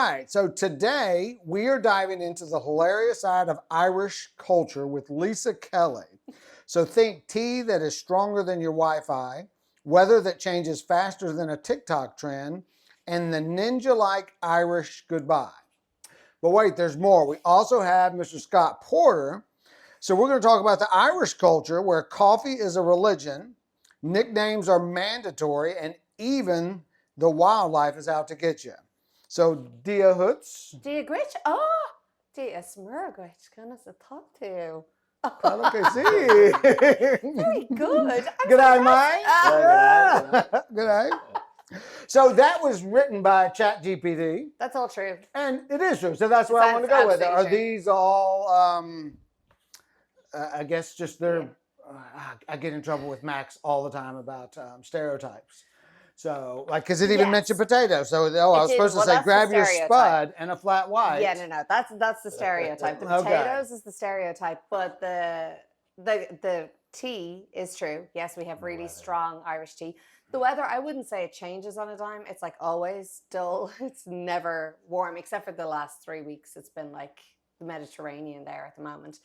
right. So today we are diving into the hilarious side of Irish culture with Lisa Kelly. So think tea that is stronger than your Wi-Fi, weather that changes faster than a TikTok trend, and the ninja-like Irish goodbye. But wait, there's more. We also have Mr. Scott Porter. So we're going to talk about the Irish culture where coffee is a religion, nicknames are mandatory, and even the wildlife is out to get you. So, Dia Hoots. Dia Gritch? Oh, Dia Smurgwitch. Goodness, I talked to you. Claro que sí. Very good. Good eye, Mike. Good eye. So that was written by ChatGPT. That's all true. And it is true. So that's where I want to go with it. Are these all, I guess, just they're, I get in trouble with Max all the time about stereotypes. So, like, because it even mentioned potatoes. So, I was supposed to say, grab your spud and a flat white. Yeah, no. That's the stereotype. The potatoes is the stereotype, but the tea is true. Yes, we have really strong Irish tea. The weather, I wouldn't say it changes on a dime. It's like always dull. It's never warm, except for the last 3 weeks. It's been like the Mediterranean there at the moment.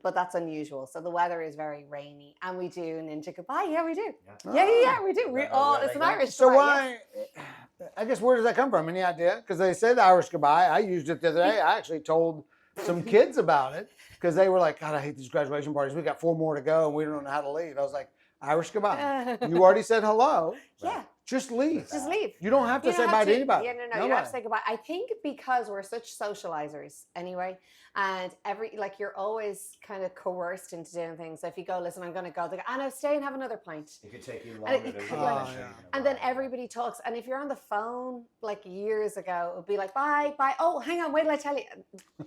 But that's unusual. So the weather is very rainy, and we do ninja goodbye. Yeah, we do. Yeah, we do. It's an Irish. So why? I guess where does that come from? Any idea? Because they say the Irish goodbye. I used it the other day. I actually told some kids about it because they were like, "God, I hate these graduation parties. We got 4 more to go, and we don't know how to leave." I was like, "Irish goodbye. You already said hello. Yeah." Just leave. Just leave. You don't have to say bye to anybody. Yeah, no. You don't have to say goodbye. I think because we're such socializers anyway, and you're always kind of coerced into doing things. So if you go, listen, I'm going to go. They go, Anna, stay and have another pint. It could take you longer to finish. And then everybody talks. And if you're on the phone, like years ago, it would be like, bye. Oh, hang on, wait till I tell you.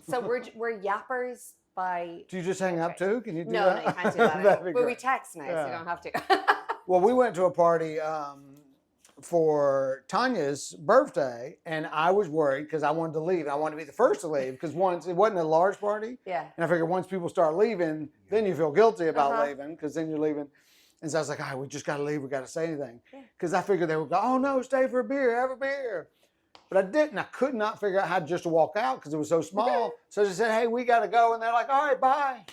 So we're yappers. Do you just hang up too? Can you do that? No, you can't do that. But we text now, so you don't have to. Well, we went to a party for Tanya's birthday, and I was worried because I wanted to leave. I wanted to be the first to leave because once it wasn't a large party. Yeah. And I figured once people start leaving, then you feel guilty about leaving because then you're leaving. And so I was like, all right, we just got to leave. We got to say anything. Because I figured they would go, oh no, stay for a beer, have a beer. But I didn't. I could not figure out how just to walk out because it was so small. So I just said, hey, we got to go. And they're like, all right, bye.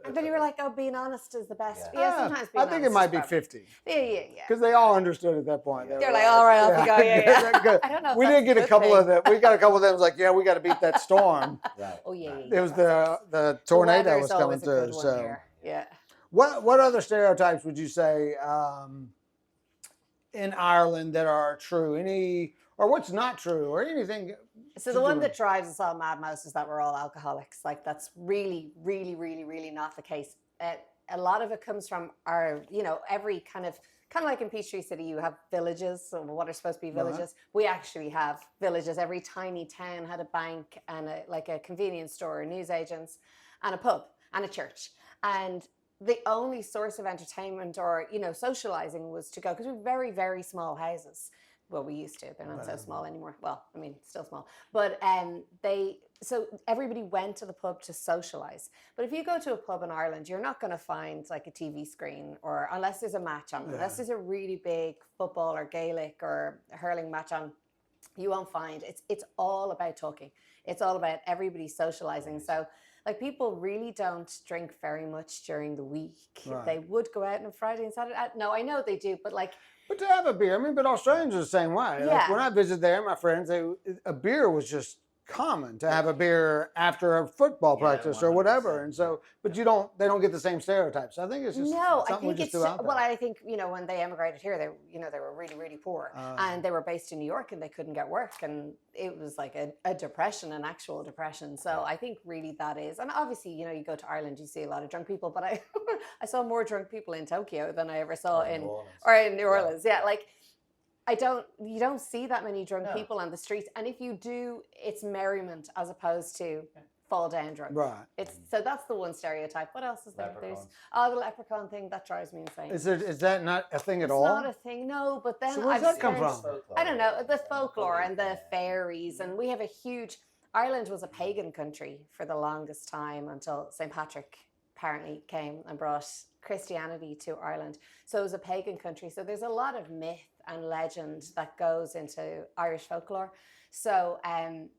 And then you were like, oh, being honest is the best. Yeah, sometimes being honest. I think it might be 50. Yeah. Because they all understood at that point. They're like, all right, off you go. Yeah. I don't know if we did get a couple of them. We got a couple of them. It was like, yeah, we got to beat that storm. Right. Oh, yeah. It was the tornado was coming through. So, yeah. What other stereotypes would you say in Ireland that are true? Any... Or what's not true, or anything. So the one that drives us all mad most is that we're all alcoholics. Like that's really, really, really, really not the case. A lot of it comes from our, every kind of like in Peachtree City, you have villages, so what are supposed to be villages. We actually have villages. Every tiny town had a bank and a convenience store, newsagents, and a pub and a church. And the only source of entertainment or, socializing was to go, because we have very, very small houses. Well, we used to. They're not so small anymore. Well, I mean, still small. But so everybody went to the pub to socialize. But if you go to a pub in Ireland, you're not going to find like a TV screen, or unless there's a match on, unless there's a really big football or Gaelic or hurling match on, you won't find. It's all about talking. It's all about everybody socializing. So like people really don't drink very much during the week. Right. They would go out on Friday and Saturday. No, I know they do, but like. But to have a beer, but Australians are the same way. Yeah. Like when I visited there, my friends, a beer was just common to have a beer after a football practice or whatever. And so, but they don't get the same stereotypes. I think it's just something we just do out there. Well, I think, when they emigrated here, they were really, really poor and they were based in New York and they couldn't get work. And it was like a depression, an actual depression. So I think really that is, and obviously, you go to Ireland, you see a lot of drunk people, but I saw more drunk people in Tokyo than I ever saw in New Orleans. Yeah. Like, you don't see that many drunk people on the streets. And if you do, it's merriment as opposed to fall down drunk. Right. So that's the one stereotype. What else is there? Leprechauns. There's the leprechaun thing. That drives me insane. Is that not a thing at all? It's not a thing, no. But then so where's that come from? I don't know. The folklore and the fairies. And we have a huge... Ireland was a pagan country for the longest time until St. Patrick apparently came and brought Christianity to Ireland. So it was a pagan country. So there's a lot of myth and legend that goes into Irish folklore. So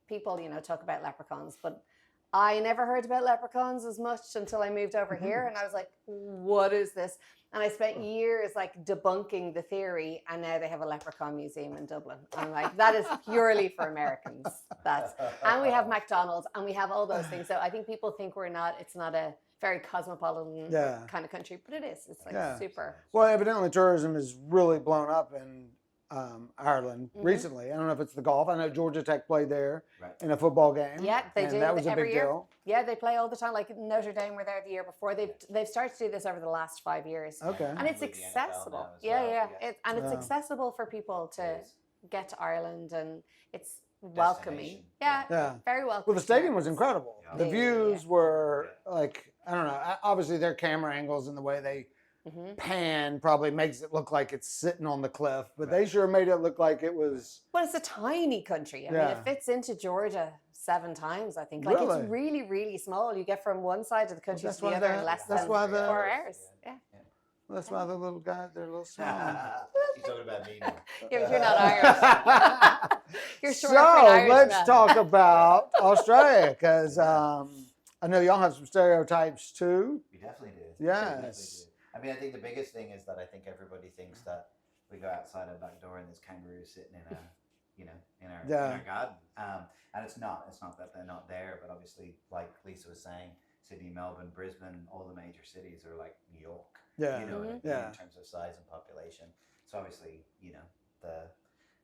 people, talk about leprechauns, but I never heard about leprechauns as much until I moved over here, and I was like, what is this? And I spent years like debunking the theory, and now they have a leprechaun museum in Dublin. I'm like, that is purely for Americans. And we have McDonald's, and we have all those things. So I think people think it's not a very cosmopolitan kind of country, but it is. It's like super. Well, evidently tourism is really blown up in Ireland recently. I don't know if it's the golf. I know Georgia Tech played there in a football game. Yeah, they do. That was a every big year. deal. Yeah, they play all the time. Like Notre Dame were there the year before. They've started to do this over the last 5 years. Okay. And it's accessible. It's accessible for people to get to Ireland, and it's welcoming. Yeah, very welcoming. Well, the stadium was incredible. The views were like, I don't know. Obviously, their camera angles and the way they pan probably makes it look like it's sitting on the cliff, but they sure made it look like it was. Well, it's a tiny country. I mean, it fits into Georgia 7 times, I think. Like, Really? it's really, really small. You get from one side of the country to the other in less than 4 hours. Yeah. Well, that's why the little guys, they're a little small. He's talking about me now. You're not Irish. You're short for So an let's Irishman. talk about Australia, because I know y'all have some stereotypes too. We definitely do. Yes. I mean, I think the biggest thing is that I think everybody thinks that we go outside our back door and there's kangaroos sitting in a, in our garden. And it's not. It's not that they're not there, but obviously, like Lisa was saying, Sydney, Melbourne, Brisbane, all the major cities are like New York. Yeah. You know what I mean, in terms of size and population. So obviously,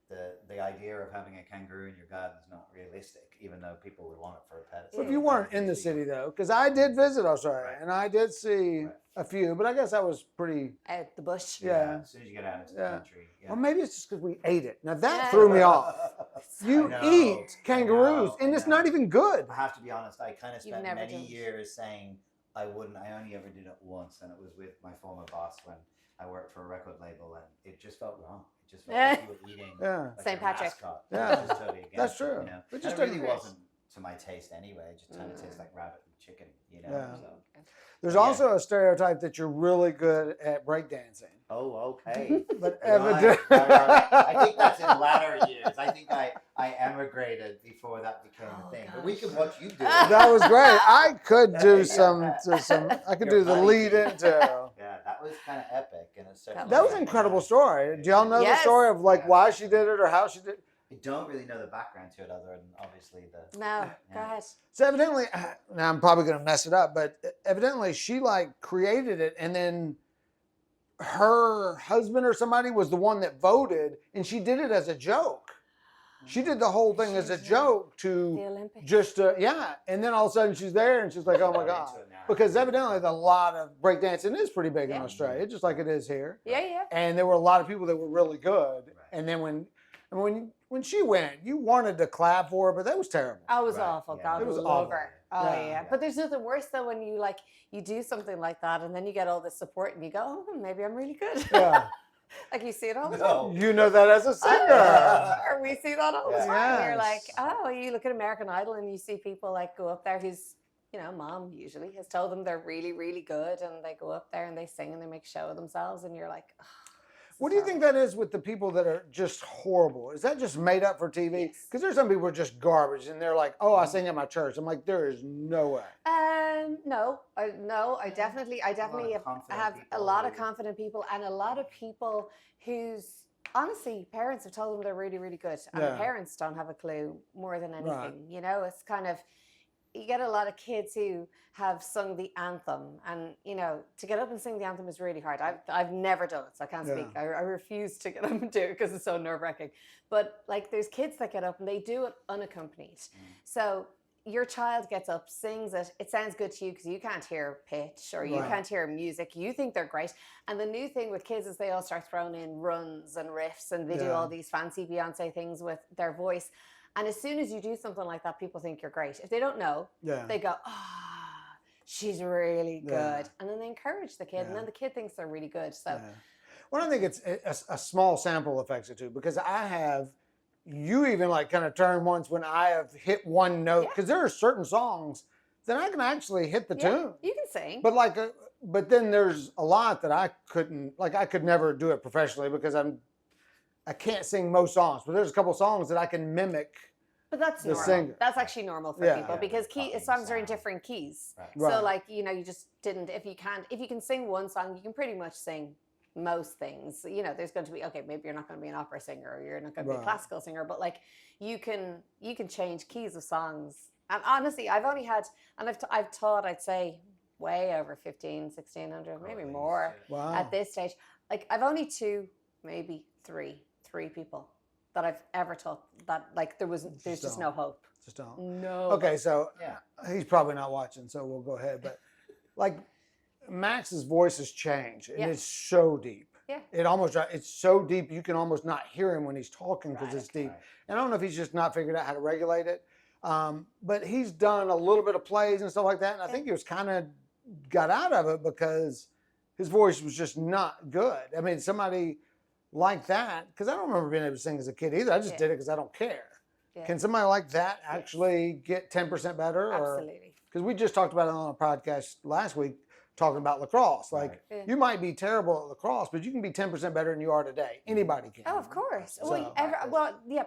the idea of having a kangaroo in your garden is not realistic, even though people would want it for a pet. So if you weren't in the city though, because I did visit Australia and I did see a few, but I guess that was pretty. Out the bush. Yeah. As soon as you get out into the country. Yeah. Well, maybe it's just because we ate it. Now that threw me off. You eat kangaroos, and it's not even good. I have to be honest. I kind of spent never many done. years saying I wouldn't. I only ever did it once, and it was with my former boss when I worked for a record label, and it just felt wrong. It just felt like you were eating like St. a Patrick. mascot. Yeah. It was just totally against That's it, true. You know? It just And it really doesn't- wasn't to my taste anyway. It just kind of tastes like rabbit and chicken. You know. Yeah. So. There's also a stereotype that you're really good at breakdancing. Oh, okay. But Right. I think that's in latter years. I think I emigrated before that became a thing. But we can watch you do it. That was great. I could do Yeah. some. I could Your do the buddy. lead into. Yeah, that was kind of epic. And it's certainly That was an incredible story. Do y'all know the Yes. story of like why she did it or how she did it? I don't really know the background to it other than obviously the. No, go ahead. So evidently, now I'm probably going to mess it up, but evidently she like created it, and then her husband or somebody was the one that voted, and she did it as a joke. She did the whole thing as a joke The to Olympics. just and then all of a sudden she's there and she's like, oh my god, because evidently a lot of breakdancing is pretty big in Australia, just like it is here. Yeah. And there were a lot of people that were really good, and then when she went, you wanted to clap for her, but that was terrible. Oh, it was Right, awful. yeah. God, It was all awful. over. Oh Yeah. yeah. But there's nothing worse though when you do something like that and then you get all this support and you go, oh, maybe I'm really good. Yeah. Like you see it all the No. time. You know that as a singer. Or we see that all the Yeah. time. And you're like, Yes. oh, you look at American Idol and you see people like go up there whose, mom usually has told them they're really, really good, and they go up there and they sing and they make a show of themselves, and you're like, oh, What do you think that is with the people that are just horrible? Is that just made up for TV? Yes. Because there's some people who are just garbage, and they're like, "Oh, I sing at my church." I'm like, there is no way. No, I definitely have confident a people lot of who- confident people, and a lot of people whose honestly parents have told them they're really, really good, and the Yeah. parents don't have a clue more than anything. Right. It's kind of, you get a lot of kids who have sung the anthem, and to get up and sing the anthem is really hard. I've never done it, so I can't Yeah. speak. I refuse to get up and do it because it's so nerve-wracking. But like, there's kids that get up and they do it unaccompanied. So your child gets up, sings it, it sounds good to you because you can't hear pitch or you Right. can't hear music, you think they're great. And the new thing with kids is they all start throwing in runs and riffs, and they do Yeah. all these fancy Beyonce things with their voice. And as soon as you do something like that, people think you're great. If they don't know, Yeah. they go, ah, she's really good. Yeah. And then they encourage the kid, and then the kid thinks they're really good. So Yeah. Well, I think it's a small sample affects it too, because you even like kind of turn once when I have hit one note, because there are certain songs that I can actually hit the tune. you can sing. But but then there's a lot that I couldn't, like I could never do it professionally because I can't sing most songs, but there's a couple songs that I can mimic But that's the normal. singer. That's actually normal for Yeah. people Yeah, because the songs are in sound. different keys. Right. Right. So like, you know, you just didn't, if you can sing one song, you can pretty much sing most things. You know, there's going to be, okay, maybe you're not going to be an opera singer or you're not going to be a Right. classical singer, but like you can change keys of songs. And honestly, I've only had, and I've taught, I'd say way over 1,600, maybe At more least, Wow. at this stage. Like I've only maybe three people that I've ever taught that like there's just don't. no hope. Just don't. No. Okay, so Yeah. he's probably not watching, so we'll go ahead. But like Max's voice has changed, and Yeah. it's so deep. Yeah. It's so deep you can almost not hear him when he's talking because Right. it's deep. Right. And I don't know if he's just not figured out how to regulate it. But he's done a little bit of plays and stuff like that, and I think he was kind of got out of it because his voice was just not good. I mean, somebody like that, because I don't remember being able to sing as a kid either. I just Yeah. did it because I don't care. Yeah. Can somebody like that actually get 10% better? Absolutely. Because we just talked about it on a podcast last week, talking about lacrosse. Like, Right. Yeah. you might be terrible at lacrosse, but you can be 10% better than you are today. Anybody can. Oh, of course. So-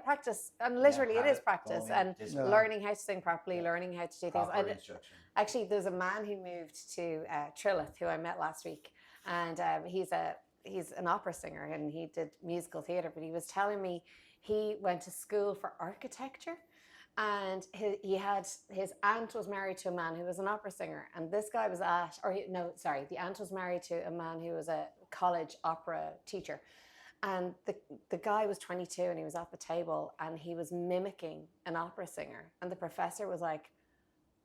Practice, and literally it is practice, and Yeah. Learning how to sing properly, Yeah. learning how to do things. Proper And instruction. actually, there's a man who moved to Trilith who I met last week, and he's an opera singer and he did musical theatre. But he was telling me he went to school for architecture, and his aunt was married to a man who was an opera singer, and this guy was the aunt was married to a man who was a college opera teacher. And the guy was 22 and he was at the table and he was mimicking an opera singer. And the professor was like,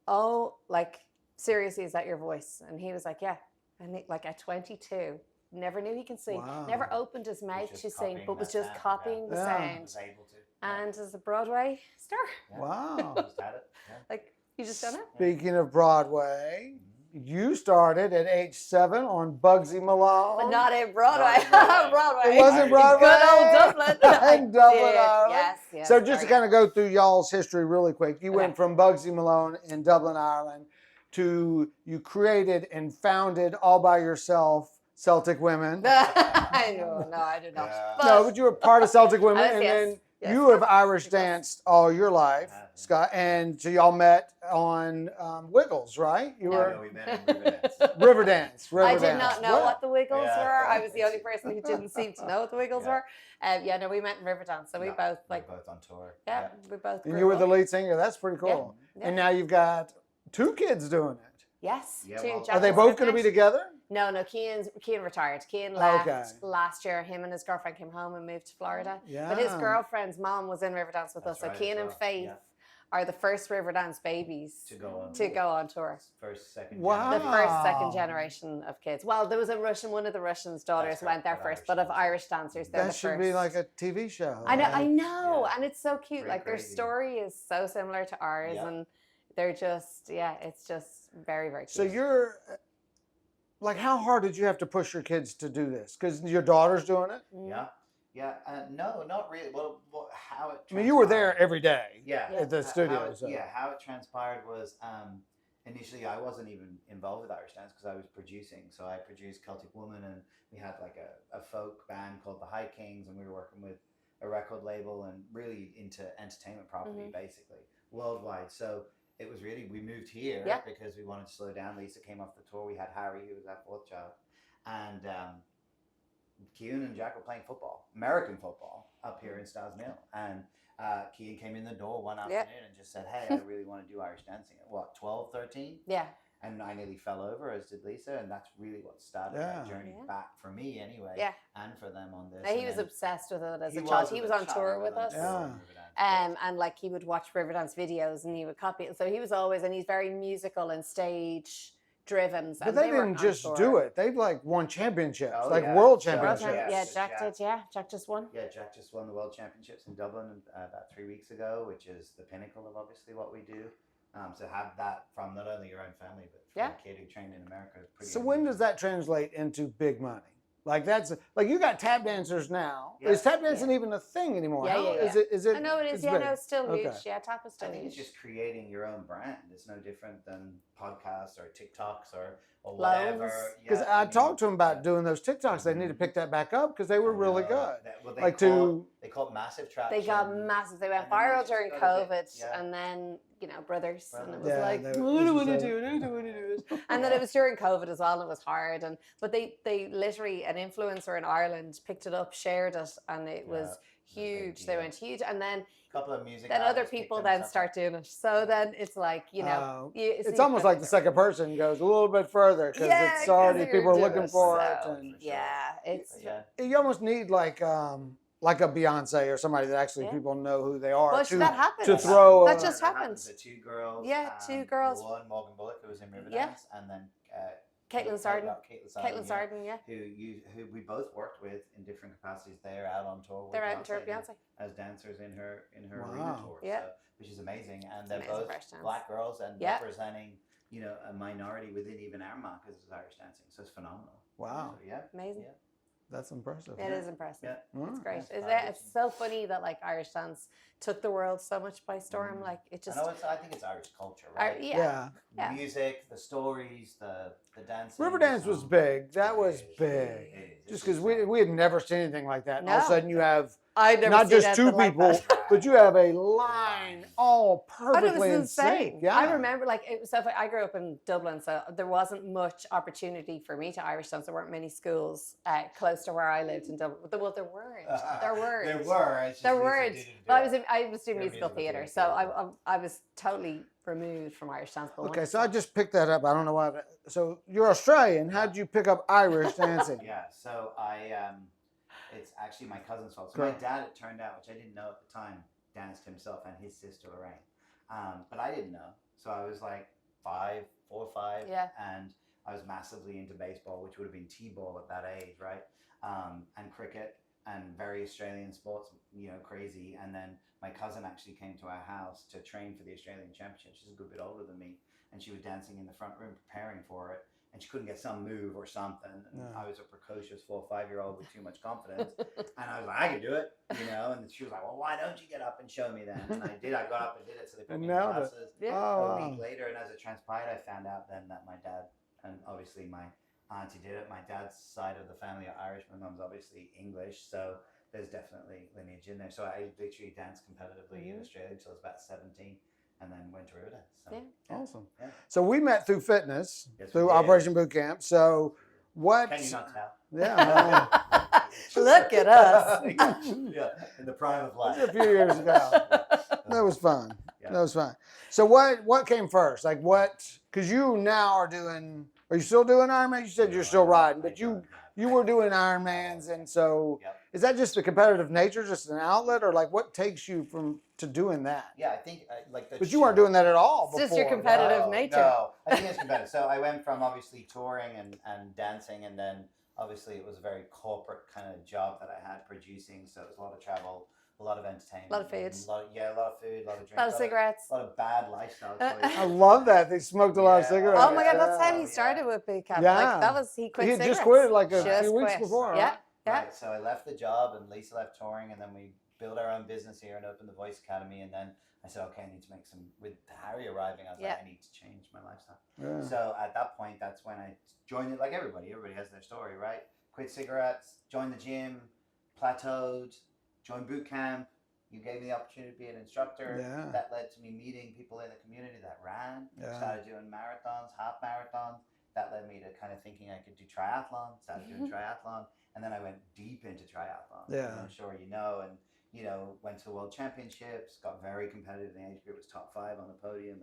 oh, like, seriously, is that your voice? And he was like, yeah. And like at 22, never knew he can sing, Wow. never opened his mouth just to sing, copying but was that just sound, copying yeah. the Yeah. sound. Was able to. And as a Broadway star, Yeah. Wow. Just had it. Yeah. like, you just done it? Speaking of Broadway, you started at age 7 on Bugsy Malone. But not in Broadway. Not in Broadway. Broadway. It wasn't Broadway. Good old Dublin. I In Dublin, did. Ireland. Yes. So just to very kind of go through y'all's history really quick, you went Okay. from Bugsy Malone in Dublin, Ireland, to you created and founded all by yourself Celtic Women. I know, no, I did not. Yeah. No, but you were part of Celtic Women, Yes, and yes, then yes. you have Irish Yes. danced all your life, Yeah. Scott, and so y'all met on Wiggles, right? You No. were No, we met in Riverdance. Riverdance. I did not know What? what the Wiggles Yeah. were. I was the only person who didn't seem to know what the Wiggles Yeah. were. No, we met in Riverdance, so we No, both we're both on tour. we both. And grew you were the up. lead singer. That's pretty cool. Yeah. And now you've got 2 kids doing it. Yes. Yeah, two well- Are Jackals they both with going to be me. together? No, Cian retired. Cian left Okay. last year. Him and his girlfriend came home and moved to Florida. Yeah. But his girlfriend's mom was in Riverdance with That's us. So right, Cian as and well. Faith Yeah. are the first Riverdance babies To go on. to go on tour. First, second. Wow. The first, Wow. second generation of kids. Well, there was one of the Russians' daughters That's right, went there but first, Irish but of dancers. Irish dancers, they're That the should first. be like a TV show. I know, right? I know, Yeah. and it's so cute. Pretty Like their crazy. story is so similar to ours, Yeah. and they're just, it's just very, very cute. So you're like, how hard did you have to push your kids to do this? Because your daughter's doing it. Mm. Yeah. Yeah. No, not really. Well, how it. I mean, you were there transpired- every day. Yeah. At the studio. How it, so. how it transpired was initially I wasn't even involved with Irish dance because I was producing. So I produced Celtic Woman, and we had like a folk band called the High Kings, and we were working with a record label and really into entertainment property, basically worldwide. So it was really, we moved here Yeah. because we wanted to slow down. Lisa came off the tour. We had Harry, who was our 4th child, and Kean and Jack were playing football, American football, up here in Stars Mill. And Kean came in the door one afternoon and just said, hey, I really want to do Irish dancing at 12, 13? Yeah. And I nearly fell over, as did Lisa, and that's really what started that journey back for me anyway, Yeah. and for them on this. He And was then obsessed with it as he a child. was He a was bit on child tour with us. tour Yeah. and Riverdance, And like he would watch Riverdance videos and he would copy it. So he was always, and he's very musical and stage driven. But they didn't just do it. They've like won championships, Oh, like yeah. world So, championships. Yeah, so Jack did. Yeah, Jack just won. Yeah, Jack just won the World Championships in Dublin about 3 weeks ago, which is the pinnacle of obviously what we do. To have that from not only your own family, but from a kid who trained in America is pretty So when amazing. does that translate into big money? Like that's like you got tap dancers now. Yeah. Is tap dancing even a thing anymore? Yeah, How, yeah, Is it? Is it? I know it is. It's Yeah, big. no, it's still huge. Okay. Yeah, tap is I still think it's huge. just creating your own brand. It's no different than podcasts or TikToks or Loans. whatever. Because I talked to him about doing those TikToks. They need to pick that back up because they were really good. They Like call it massive traction. They got massive. They went and then they viral just during got a bit- COVID, yeah. and then brothers, and it was Yeah, like, I they- don't want to this is do it. I don't want to do it. And then it was during COVID as well, and it was hard. But they literally, an influencer in Ireland picked it up, shared it, and it was huge. They deal. went huge, and then A couple of music. then other artists picked people them, then stuff start doing it. So then it's like it's almost like the second person goes a little bit further because it's already people are looking for it, and it's you almost need like a Beyonce or somebody that actually people know who they are Well, to that happened. to throw. That just happened. The two girls. Yeah, two girls. One, Morgan Bullock, who was in Riverdance, Yeah. and then Caitlin Sarden. Caitlin Sarden, Yeah. Who we both worked with in different capacities. They're out on tour with They're out on tour with Beyonce Beyonce. as dancers in her Wow. arena tour. Yeah. So, which is amazing, and It's they're amazing both for Irish dance. black girls and Yeah. representing a minority within even our market is Irish dancing. So it's phenomenal. Wow, So, yeah. Amazing. Yeah. that's impressive. It is impressive. Yeah. It's great. Yeah. It's so funny that like Irish dance took the world so much by storm. Like it just. I think it's Irish culture, right? Yeah. The music, the stories, the dancing. Riverdance was big. That was big. Just because we had never seen anything like that. And all of a No. sudden you have I never not seen just two anything like people, that. but you have a line all But it was perfectly in insane. sync. Yeah. I remember, I grew up in Dublin, so there wasn't much opportunity for me to Irish dance. There weren't many schools close to where I lived in Dublin. Well, there weren't. There weren't. There were. It's just There Lisa weren't. didn't do But I it. was doing You're musical musical theatre, theatre, so yeah. I was totally removed from Irish dance. But Okay, once- so I just picked that up. I don't know why. So you're Australian. How did you pick up Irish dancing? Yeah, so it's actually my cousin's fault. So Great. my dad, it turned out, which I didn't know at the time, danced himself and his sister Lorraine. But I didn't know. So I was like 4 or 5. Yeah. And I was massively into baseball, which would have been T-ball at that age, right? And cricket and very Australian sports, crazy. And then my cousin actually came to our house to train for the Australian Championship. She's a good bit older than me. And she was dancing in the front room preparing for it. And she couldn't get some move or something. And I was a precocious 4 or 5-year-old with too much confidence. And I was like, I can do it, And she was like, well, why don't you get up and show me then? And I did. I got up and did it. So they put me in classes. Yeah. Oh, A week later, and as it transpired, I found out then that my dad and obviously my auntie did it. My dad's side of the family are Irish. My mum's obviously English. So there's definitely lineage in there. So I literally danced competitively in Australia until I was about 17. And then went to Riverdance. So, awesome. Yeah. So we met through fitness, Yes, we through did. Operation Boot Camp. So what? Can you not tell? Yeah, Look at us. Yeah, in the prime of life. a few years ago. That was fun. Yeah. That was fun. So what came first? Like what? Because you now are doing. Are you still doing Ironman? You said you're still riding, but you were doing Ironmans, and so is that just the competitive nature, just an outlet, or like what takes you to doing that? Yeah, I think like the. But you weren't doing that at all It's before. just your competitive nature. No, I think it's competitive. So I went from obviously touring and dancing, and then obviously it was a very corporate kind of job that I had producing. So it was a lot of travel, a lot of entertainment, A lot of food. a lot of food, a lot of drinks, A lot of cigarettes. a lot of bad lifestyle I choices. love that they smoked a lot of Yeah. cigarettes. Oh my God, that's how Yeah. he started with boot camp. Yeah. Like that was he quit He had cigarettes. just quit like a Just few weeks quit. before. Yeah, Right? yeah. Right, so I left the job and Lisa left touring, and then we built our own business here and opened the Voice Academy. And then I said, okay, I need to make some. With Harry arriving, I was like, I need to change my lifestyle. Yeah. So at that point, that's when I joined it. Like everybody has their story, right? Quit cigarettes, joined the gym, plateaued, joined boot camp. You gave me the opportunity to be an instructor. Yeah. That led to me meeting people in the community that ran. Yeah. Started doing marathons, half marathons. That led me to kind of thinking I could do triathlon. Started doing triathlon, and then I went deep into triathlon. Yeah. As I'm sure you know, and went to the World Championships. Got very competitive in the age group. Was top 5 on the podium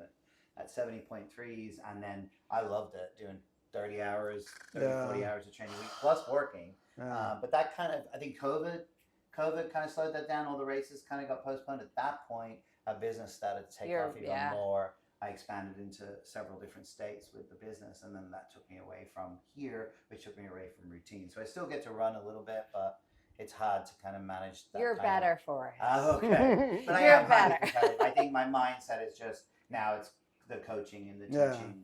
at 70.3s, and then I loved it doing 30 hours, 40 hours of training a week plus working. Yeah. But that kind of, I think COVID kind of slowed that down. All the races kind of got postponed. At that point, our business started to take off even more. I expanded into several different states with the business, and then that took me away from here, which took me away from routine. So I still get to run a little bit, but it's hard to kind of manage that. You're kind better for it. Okay. But You're I am highly better. competitive. I think my mindset is just now it's the coaching and the Yeah. teaching.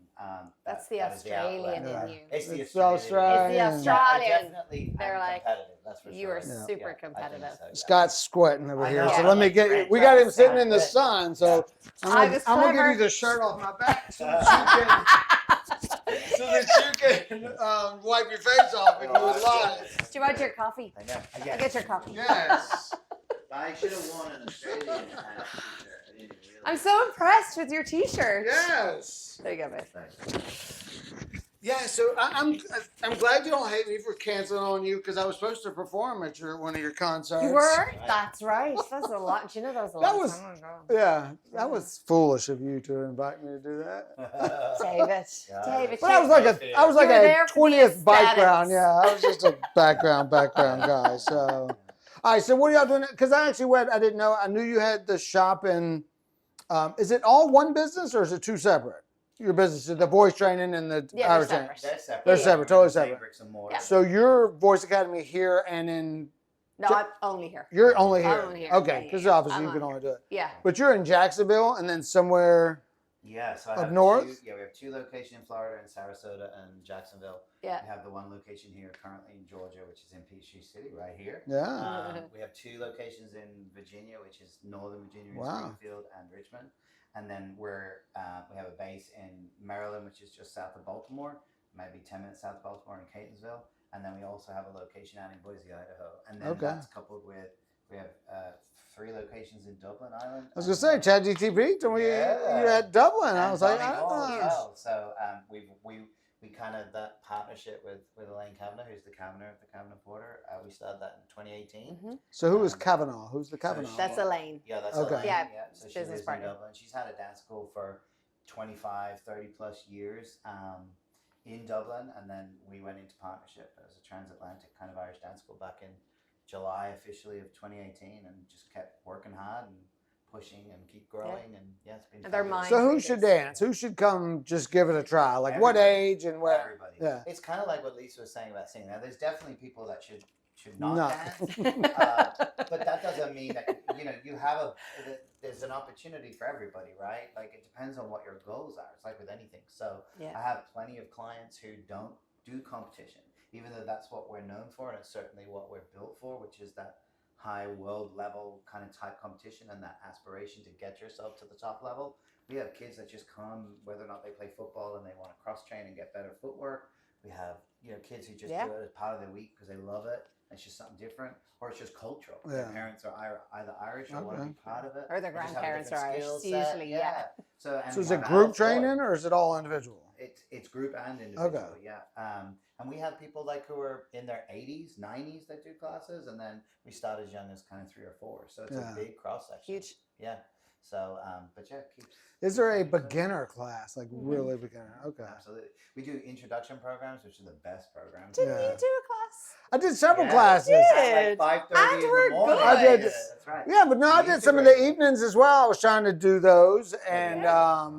That's the that is the Australian outlet. in you. It's the It's the Australian. It's the Australian. I Australian. definitely They're am like, competitive. That's for you sure. are Yeah. super I think competitive. so, yeah. Scott's sweating over I here, know, so I let me like get. French We got him toast. sitting in the Yeah. sun, so I was I'm gonna give clever. you the shirt off my back so that you can wipe your face off if you would like. Do you want your coffee? I know. I'll get your coffee. Yes. I should have worn an Australian t-shirt. I didn't realize. I'm so impressed with your T-shirt. Yes. There you go, babe. Yeah, so I'm glad you don't hate me for canceling on you because I was supposed to perform at one of your concerts. You were? That's right. That's a lot. Do you know that was a That long was- time ago? Yeah, that was foolish of you to invite me to do that. David. Yeah. David. But I was like You were a there for the 20th background. aesthetics. Yeah, I was just a background guy. So, all right. So what are y'all doing? Because I actually went. I didn't know. I knew you had the shop in. Is it all one business or is it two separate? Your business, the voice training and the Yeah, they're Irish training. separate. They're separate. They're separate, totally Same separate. bricks and mortar. Yeah. So your voice academy here and in No, I'm only here. you're only here. Only here. Okay, Yeah, because yeah. obviously I'm you can on only do it. Yeah. But you're in Jacksonville and then somewhere. Yeah, so I Up have north? we have two locations in Florida, in Sarasota and Jacksonville. Yeah. We have the one location here currently in Georgia, which is in Peachtree City, right here. Yeah. We have two locations in Virginia, which is Northern Virginia, in Wow. Springfield and Richmond. And then we have a base in Maryland, which is just south of Baltimore, maybe 10 minutes south of Baltimore in Catonsville. And then we also have a location out in Boise, Idaho. And then Okay. that's coupled with, we have 3 locations in Dublin, Ireland. I was gonna say ChatGTP told me Yeah. you had Dublin. I And was like, Donegal as ah. well. So we kind of that partnership with Elaine Kavanagh, who's the Kavanagh of the Kavanagh Porter. We started that in 2018. Mhm. So who is Kavanaugh? Who's the So Kavanaugh? That's Elaine. Yeah, that's Okay. Elaine. Yeah, So she business lives partner. in Dublin. She's had a dance school for 25, 30 plus years in Dublin, and then we went into partnership as a transatlantic kind of Irish dance school back in July officially of 2018, and just kept working hard and pushing and keep growing, and yeah, it's been. And they're fabulous. mine. So who should dance? Who should come just give it a try? Like what Everybody. age and where? Everybody. Yeah. It's kind of like what Lisa was saying about singing. Now, there's definitely people that should not No. dance, but that doesn't mean that you have there's an opportunity for everybody, right? Like it depends on what your goals are. It's like with anything. So Yeah. I have plenty of clients who don't do competition, even though that's what we're known for, and it's certainly what we're built for, which is that high world level kind of type competition and that aspiration to get yourself to the top level. We have kids that just come, whether or not they play football and they want to cross train and get better footwork. We have kids who just Yeah. do it as part of their week because they love it. It's just something different, or it's just cultural. Yeah. Their parents are either Irish or want to Okay. be part of it, Or their just have a grandparents different are Irish, skill set. usually, yeah. So So we is it have group adults for it. training or is it all individual? It's group and individual, yeah. And we have people like who are in their 80s, 90s that do classes, and then we start as young as kind of 3 or 4. So it's Yeah. a big cross section. Huge. Yeah. So, but yeah, Is there a keeps going. beginner class, like really beginner? Okay. Absolutely. We do introduction programs, which are the best programs. Didn't Yeah. you do a class? I did several Yeah. classes. did. At like 5:30 And in we're the morning. good. I did. Yeah, that's right. Yeah, but no, I We did some of the integrate. evenings as well. I was trying to do those, and Yeah.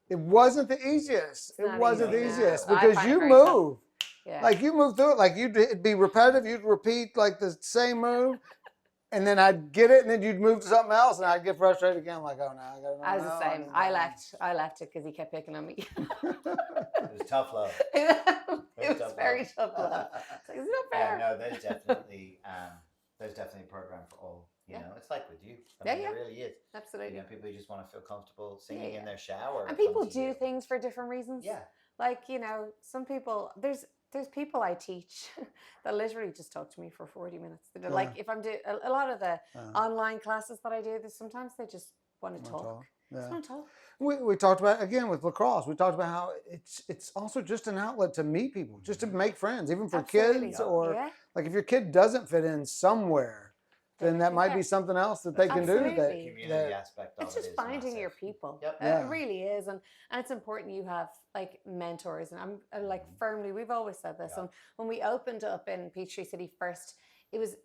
it wasn't the easiest. It not wasn't the easy, no. easiest I because find it you very tough. move. Yeah. Like you move through it, like it'd be repetitive. You'd repeat like the same move, and then I'd get it, and then you'd move to something else, and I'd get frustrated again. I'm like, oh no, I got to. I was the same. I left it because he kept picking on me. It was tough love. It was very tough love. It's like, it's not Yeah, fair. no, there's definitely a program for all. You Yeah. know, it's like with you. Yeah, It yeah. really is. Absolutely. People who just want to feel comfortable singing Yeah. in their shower. And come people to do you. things for different reasons. Yeah. Like, some people, there's people I teach that literally just talk to me for 40 minutes. They're Yeah. Like if I'm doing a lot of the Uh, online classes that I do, sometimes they just want to talk. Just Yeah. want to talk. We talked about again with lacrosse. We talked about how it's also just an outlet to meet people, just to make friends, even for Absolutely. kids or Yeah. like if your kid doesn't fit in somewhere, then that might be Yeah. something else that they can do. Absolutely. That, Community that aspect of It's it just is finding your massive. people. Yep. Yeah. It really is. And it's important you have like mentors. And I'm like firmly, we've always said this. Yeah. And when we opened up in Peachtree City first, it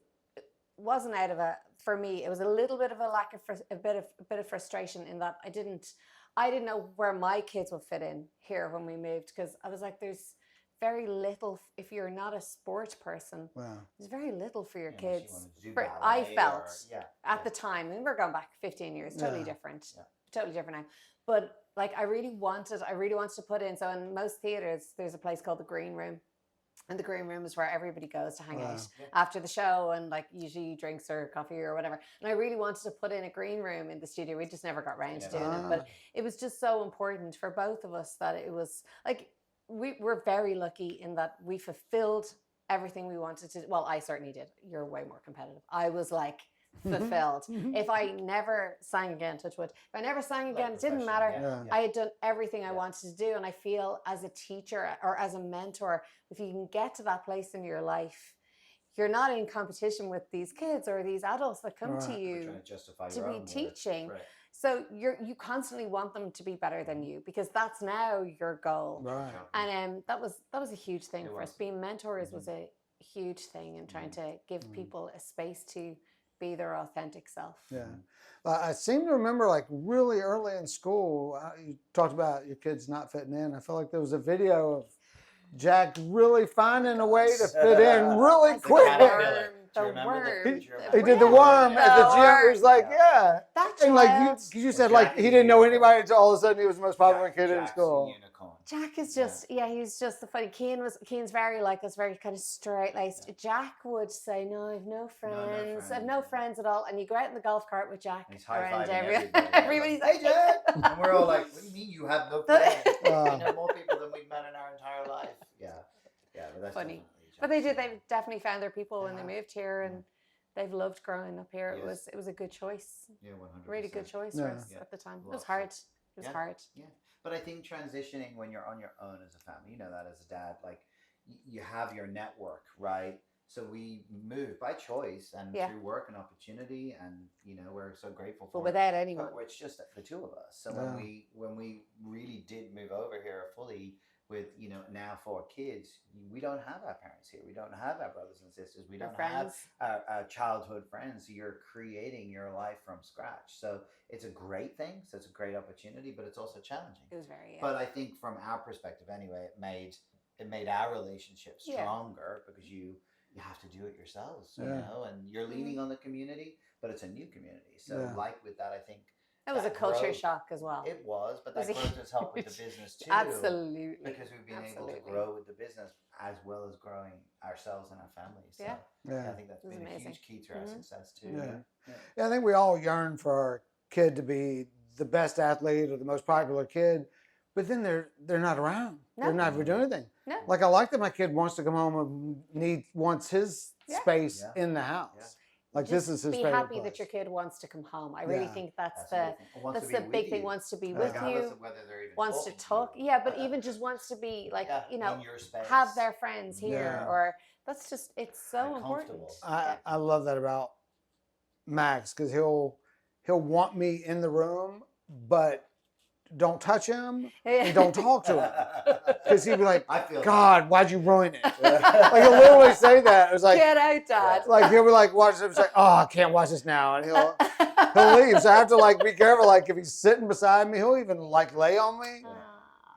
wasn't out of for me, it was a little bit of a lack of, a bit of frustration in that I didn't know where my kids would fit in here when we moved. Because I was like, there's very little, if you're not a sports person, wow. there's very little for your Unless you kids. wanted to do I ballet felt or- yeah, at the time, and we're going back 15 years, totally Yeah. different. Yeah. totally different now. But like I really wanted to put in. So in most theaters, there's a place called the Green Room. And the green room is where everybody goes to hang out after the show and like usually drinks or coffee or whatever. And I really wanted to put in a green room in the studio. We just never got around to doing it. But it was just so important for both of us that it was like, we were very lucky in that we fulfilled everything we wanted to. Well, I certainly did. You're way more competitive. I was like fulfilled. If I never sang again, touch wood, if I never sang again, it didn't matter. I had done everything I wanted to do. And I feel as a teacher or as a mentor, if you can get to that place in your life, you're not in competition with these kids or these adults that come to you to be teaching. So you constantly want them to be better than you because that's now your goal. And that was a huge thing for us. Being mentors was a huge thing, and trying to give people a space to be their authentic self. I seem to remember, like really early in school, you talked about your kids not fitting in. I feel like there was a video of Jack really finding a way to fit in really quick. The worm. He did the worm at the gym. He was like, and like you said, like he didn't know anybody until all of a sudden he was the most popular kid in school. Jack is just, he's just the funny. Keane's very like us, very kind of straight-laced. Jack would say, no, I have no friends. I have no friends at all. And you go out in the golf cart with Jack around everybody's like, hey, Jack. And we're all like, what do you mean you have no friends? We know more people than we've met in our entire life. But that's funny. But they've definitely found their people when they moved here, and they've loved growing up here. It was a good choice. 100%. Really good choice for us at the time. It was hard. It was hard. But I think transitioning when you're on your own as a family, you know that as a dad, like you have your network, right? So we moved by choice and through work and opportunity, and we're so grateful for. But without anyone, but it's just the two of us. So when we really did move over here fully with now 4 kids, we don't have our parents here. We don't have our brothers and sisters. We don't have our childhood friends. So you're creating your life from scratch. So it's a great thing. So it's a great opportunity, but it's also challenging. It was very. But I think from our perspective, anyway, it made our relationship stronger because you have to do it yourselves, and you're leaning on the community, but it's a new community. So like with that, I think. It was a culture shock as well. It was, but that growth has helped with the business too. Absolutely. Because we've been able to grow with the business as well as growing ourselves and our families. So I think that's been a huge key to our success too. I think we all yearn for our kid to be the best athlete or the most popular kid, but then they're not around. They're not ever doing anything. Like I like that my kid wants to come home and wants his space in the house. Like just this is his be favorite happy place. that your kid wants to come home. I really think that's the big thing. Wants to be with you, wants to talk. But even just wants to be like have their friends here, or that's just it's so important. I love that about Max because he'll want me in the room, but don't touch him and don't talk to him because he'd be like, God, why'd you ruin it? Like he'll literally say that. It was like, get out, Dad. Like he'll be like, watch it. It's like, oh, I can't watch this now, and he'll leave. So I have to like be careful. Like if he's sitting beside me, he'll even like lay on me.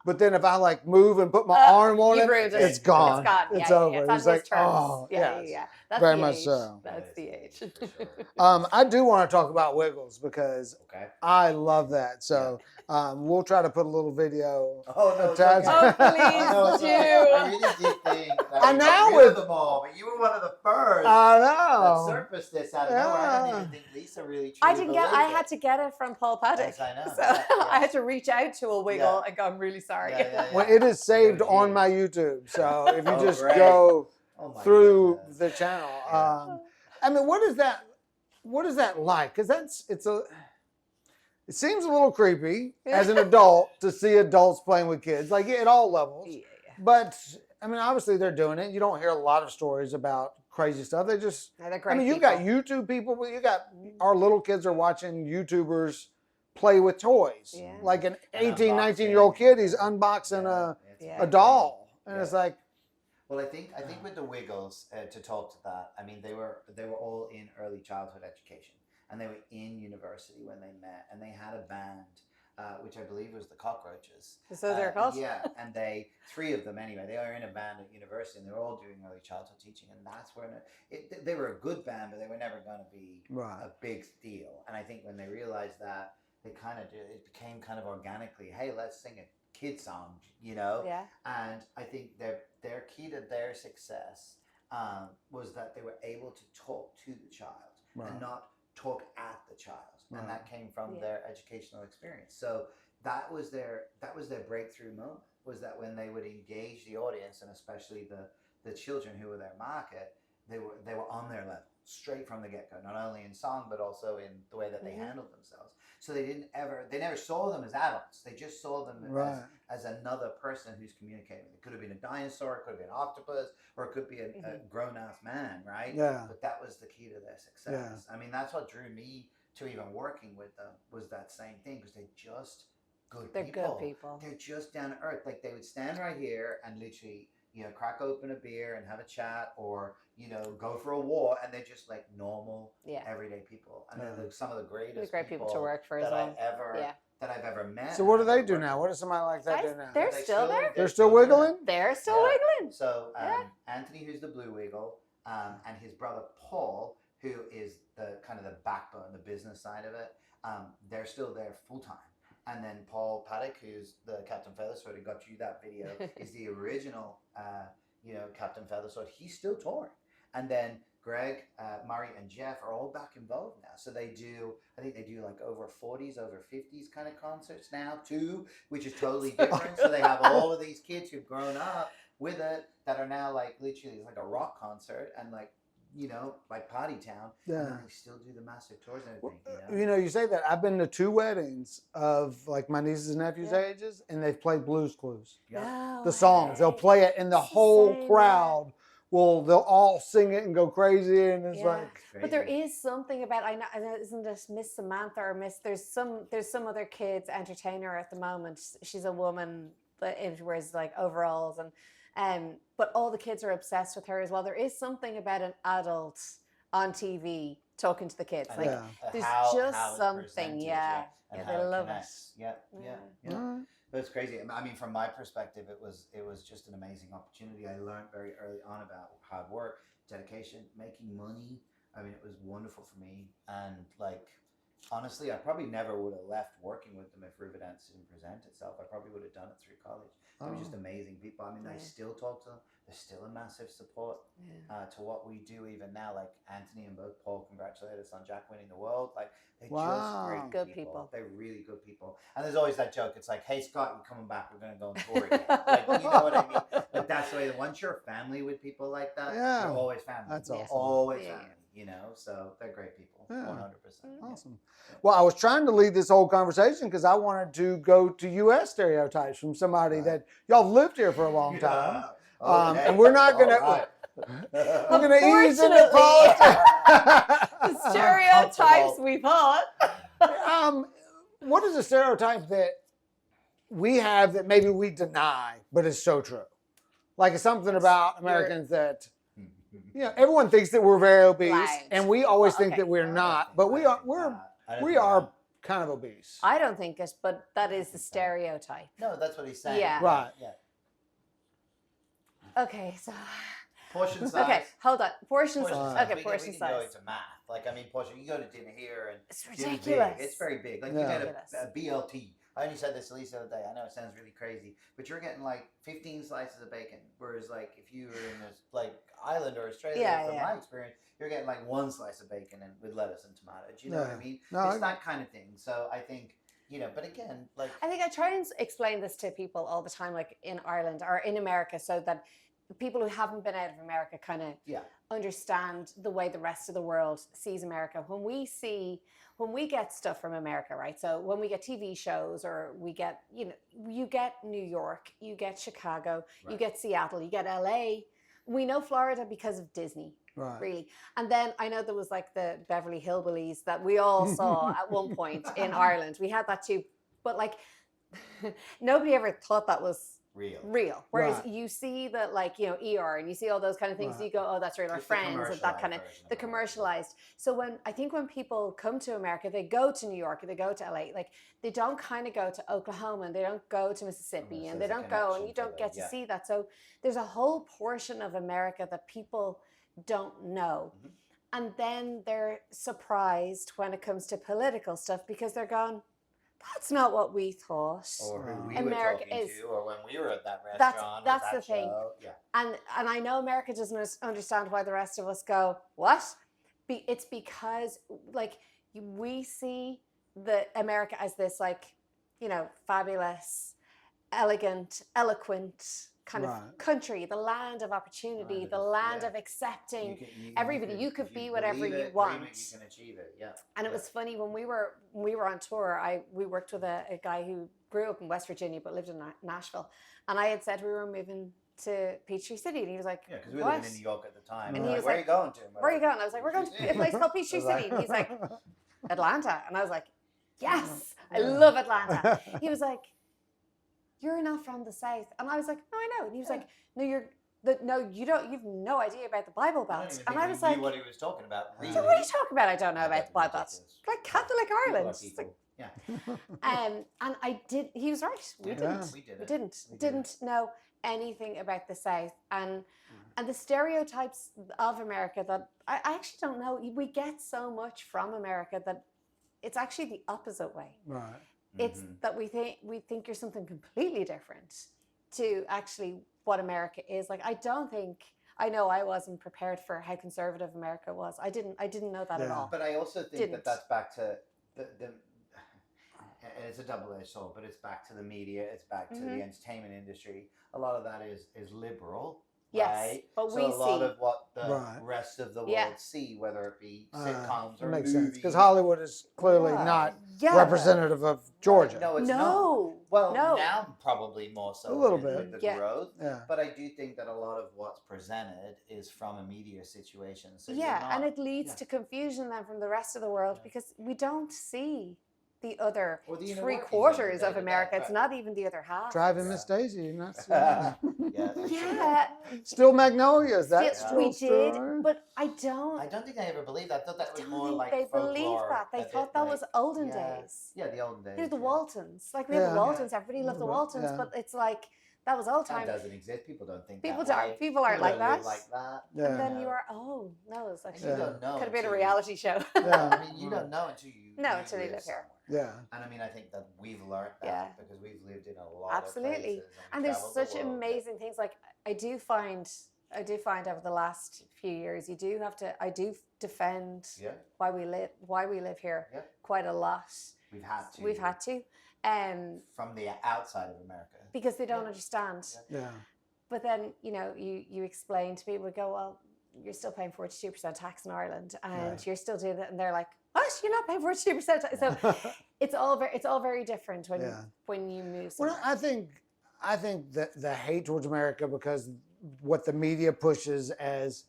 But then if I like move and put my arm on it, it's gone. It's over. It's like, oh, That's very the much age. so. That's the age. I do want to talk about Wiggles because I love that. So we'll try to put a little video. Attached. Oh, please do. I really did think I know with them all, but you were one of the first. I know. That surfaced this out of nowhere. I didn't even think Lisa really. I didn't get. I had to get it from Paul Paddock. Yes, I know. So I had to reach out to a Wiggle and go, I'm really sorry. Well, it is saved on my YouTube, so if you just go through the channel, I mean, what is that? What is that like? Because it seems a little creepy as an adult to see adults playing with kids, like at all levels. But I mean, obviously they're doing it. You don't hear a lot of stories about crazy stuff. They just, I mean, you got YouTube people, but you got our little kids are watching YouTubers play with toys. Like an 18, 19-year-old kid, he's unboxing a doll. And it's like, well, I think with the Wiggles, to talk to that, I mean, they were all in early childhood education, and they were in university when they met, and they had a band, which I believe was the Cockroaches. So they're called? Yeah, and 3 of them anyway, they were in a band at university, and they were all doing early childhood teaching, and that's where they were a good band, but they were never going to be a big deal. And I think when they realized that, they kind of it became kind of organically, hey, let's sing a kid song, you know. Yeah. And I think their key to their success was that they were able to talk to the child and not talk at the child, and that came from their educational experience. So that was their breakthrough moment, was that when they would engage the audience, and especially the children who were their market, they were on their level straight from the get-go, not only in song but also in the way that they handled themselves. So they never saw them as adults. They just saw them as another person who's communicating. It could have been a dinosaur, it could have been an octopus, or it could be a grown-ass man, right? Yeah. But that was the key to their success. I mean, that's what drew me to even working with them, was that same thing, because they're just They're good people. They're just down to earth. Like, they would stand right here and literally, you know, crack open a beer and have a chat, or, you know, go for a walk, and they're just like normal, everyday people. And they're like some of the greatest great people to work for that as well. I've ever met. So what do they do now? What does somebody like that do now? They're still there. They're still wiggling? They're still wiggling. So Anthony, who's the Blue Wiggle, and his brother Paul, who is the kind of the backbone, the business side of it, they're still there full time. And then Paul Paddock, who's the Captain Feathersword who got you that video, is the original, you know, Captain Feathersword. He's still touring. And then Greg, Murray, and Jeff are all back involved now. So I think they do like over 40s, over 50s kind of concerts now too, which is totally different. So they have all of these kids who've grown up with it that are now like literally it's like a rock concert, and like, you know, like Party Town, and then they still do the massive tours and everything. You know, you say that. I've been to 2 weddings of like my nieces and nephews' ages, and they've played Blues Clues. The songs. They'll play it, and the whole crowd they'll all sing it and go crazy, and it's like. But there is something about, I know, isn't it Miss Samantha or there's some other kids entertainer at the moment. She's a woman, but it wears like overalls, and but all the kids are obsessed with her as well. There is something about an adult on TV talking to the kids. Like there's just something, they love it. Yeah. But it's crazy. I mean, from my perspective, it was just an amazing opportunity. I learned very early on about hard work, dedication, making money. I mean, it was wonderful for me. And like, honestly, I probably never would have left working with them if Riverdance didn't present itself. I probably would have done it through college. They were just amazing people. I mean, I still talk to them. There's still a massive support to what we do even now. Like Anthony and both Paul congratulated us on Jack winning the world. Like, they're just great good people. They're really good people. And there's always that joke. It's like, hey, Scott, you're coming back. We're going to go on tour again. Like, you know what I mean? But that's the way. Once you're a family with people like that, you're always family. That's awesome. Always family. You know, so they're great people. 100%. Awesome. Well, I was trying to lead this whole conversation because I wanted to go to U.S. stereotypes from somebody that y'all lived here for a long time. And we're not going to. We're going to ease into politics. The stereotypes we've had. What is a stereotype that we have that maybe we deny, but is so true? Like it's something about Americans that, you know, everyone thinks that we're very obese, and we always think that we're not, but we are kind of obese. I don't think it, but that is the stereotype. No, that's what he's saying. Yeah. Right. Yeah. Okay, so. Portion size. Okay, hold on. Portion size. Okay, we portion can size. go into math. Like, I mean, portion. You go to dinner here, and it's ridiculous. Big. It's very big. Like you get a BLT. I only said this to Lisa the other day. I know it sounds really crazy, but you're getting like 15 slices of bacon. Whereas, like, if you were in this like Ireland or Australia, from my experience, you're getting like 1 slice of bacon and with lettuce and tomato. Do you know what I mean? No, it's that kind of thing. So I think. You know, but again, like I think I try and explain this to people all the time, like in Ireland or in America, so that people who haven't been out of America kind of understand the way the rest of the world sees America. When we get stuff from America, right? So when we get TV shows or we get, you know, you get New York, you get Chicago, you get Seattle, you get LA. We know Florida because of Disney. Right. Really. And then I know there was like the Beverly Hillbillies that we all saw at one point in Ireland. We had that too. But like nobody ever thought that was real. Whereas you see that, like, you know, ER and you see all those kind of things, you go, oh, that's real. Our friends and that kind of the commercialized. So when people come to America, they go to New York, they go to LA, like they don't kind of go to Oklahoma and they don't go to Mississippi and they don't go and you don't get to see that. So there's a whole portion of America that people don't know. And then they're surprised when it comes to political stuff because they're going, that's not what we thought. Or who we America were talking is- to, or when we were at that That's- restaurant. that's or that the thing. show. Yeah. And I know America doesn't understand why the rest of us go, what? It's because like we see the America as this like, fabulous, elegant, eloquent kind of country, the land of opportunity, the land of accepting everybody. You could be whatever you want. You can achieve it. Yeah. And it was funny when we were on tour. We worked with a guy who grew up in West Virginia but lived in Nashville, and I had said we were moving to Peachtree City, and he was like, yeah, because we were living in New York at the time. And he was where like, are you going to? Where are you going? I was like, we're going to a place called Peachtree City. And he's like, Atlanta. And I was like, yes, I love Atlanta. He was like, you're not from the South. And I was like, no, I know. And he was like, no, you don't. You've no idea about the Bible Belt. And I was like, what he was talking about. Really. So what are you talking about? I don't know about the Bible Belt. Like Catholic Ireland. Yeah. And I did. He was right. We didn't know anything about the South and the stereotypes of America that I actually don't know. We get so much from America that it's actually the opposite way. Right. It's that we think you're something completely different to actually what America is. Like I know I wasn't prepared for how conservative America was. I didn't know that at all. But I also think that's back to the and it's a double-edged sword, but it's back to the media, it's back to the entertainment industry. A lot of that is liberal. Yes, right? but so we a lot see of what the rest of the world see, whether it be sitcoms or makes movies. sense because Hollywood is clearly not representative of Georgia. No, it's not. Well, now probably more so a little bit with the growth. Yeah. But I do think that a lot of what's presented is from a media situation. So and it leads to confusion then from the rest of the world because we don't see the other 3/4 of America. It's not even the other half. Driving Miss Daisy, and that's still Magnolias. That's we did, but I don't think they ever believed that. I thought that was more like they believed that. They thought that was olden days. Yeah, the olden days. You know, the Waltons. Like we have the Waltons. Everybody loved the Waltons, but it's like that was old time. That doesn't exist. People don't think people that way. People aren't like that. Yeah. And then you are. Oh no, it's actually you don't know. Could have been a reality show. I mean, you don't know until you live here. Yeah. And I mean, I think that we've learned that because we've lived in a lot of places. And there's such amazing things. Like I do find over the last few years, I do defend why we live here quite a lot. We've had to. From the outside of America. Because they don't understand. Yeah. But then, you explain to people, go, well, you're still paying 42% tax in Ireland and you're still doing it. And they're like, what? You're not paying 42% tax. So it's all very different when you move. Well, I think that the hate towards America because what the media pushes as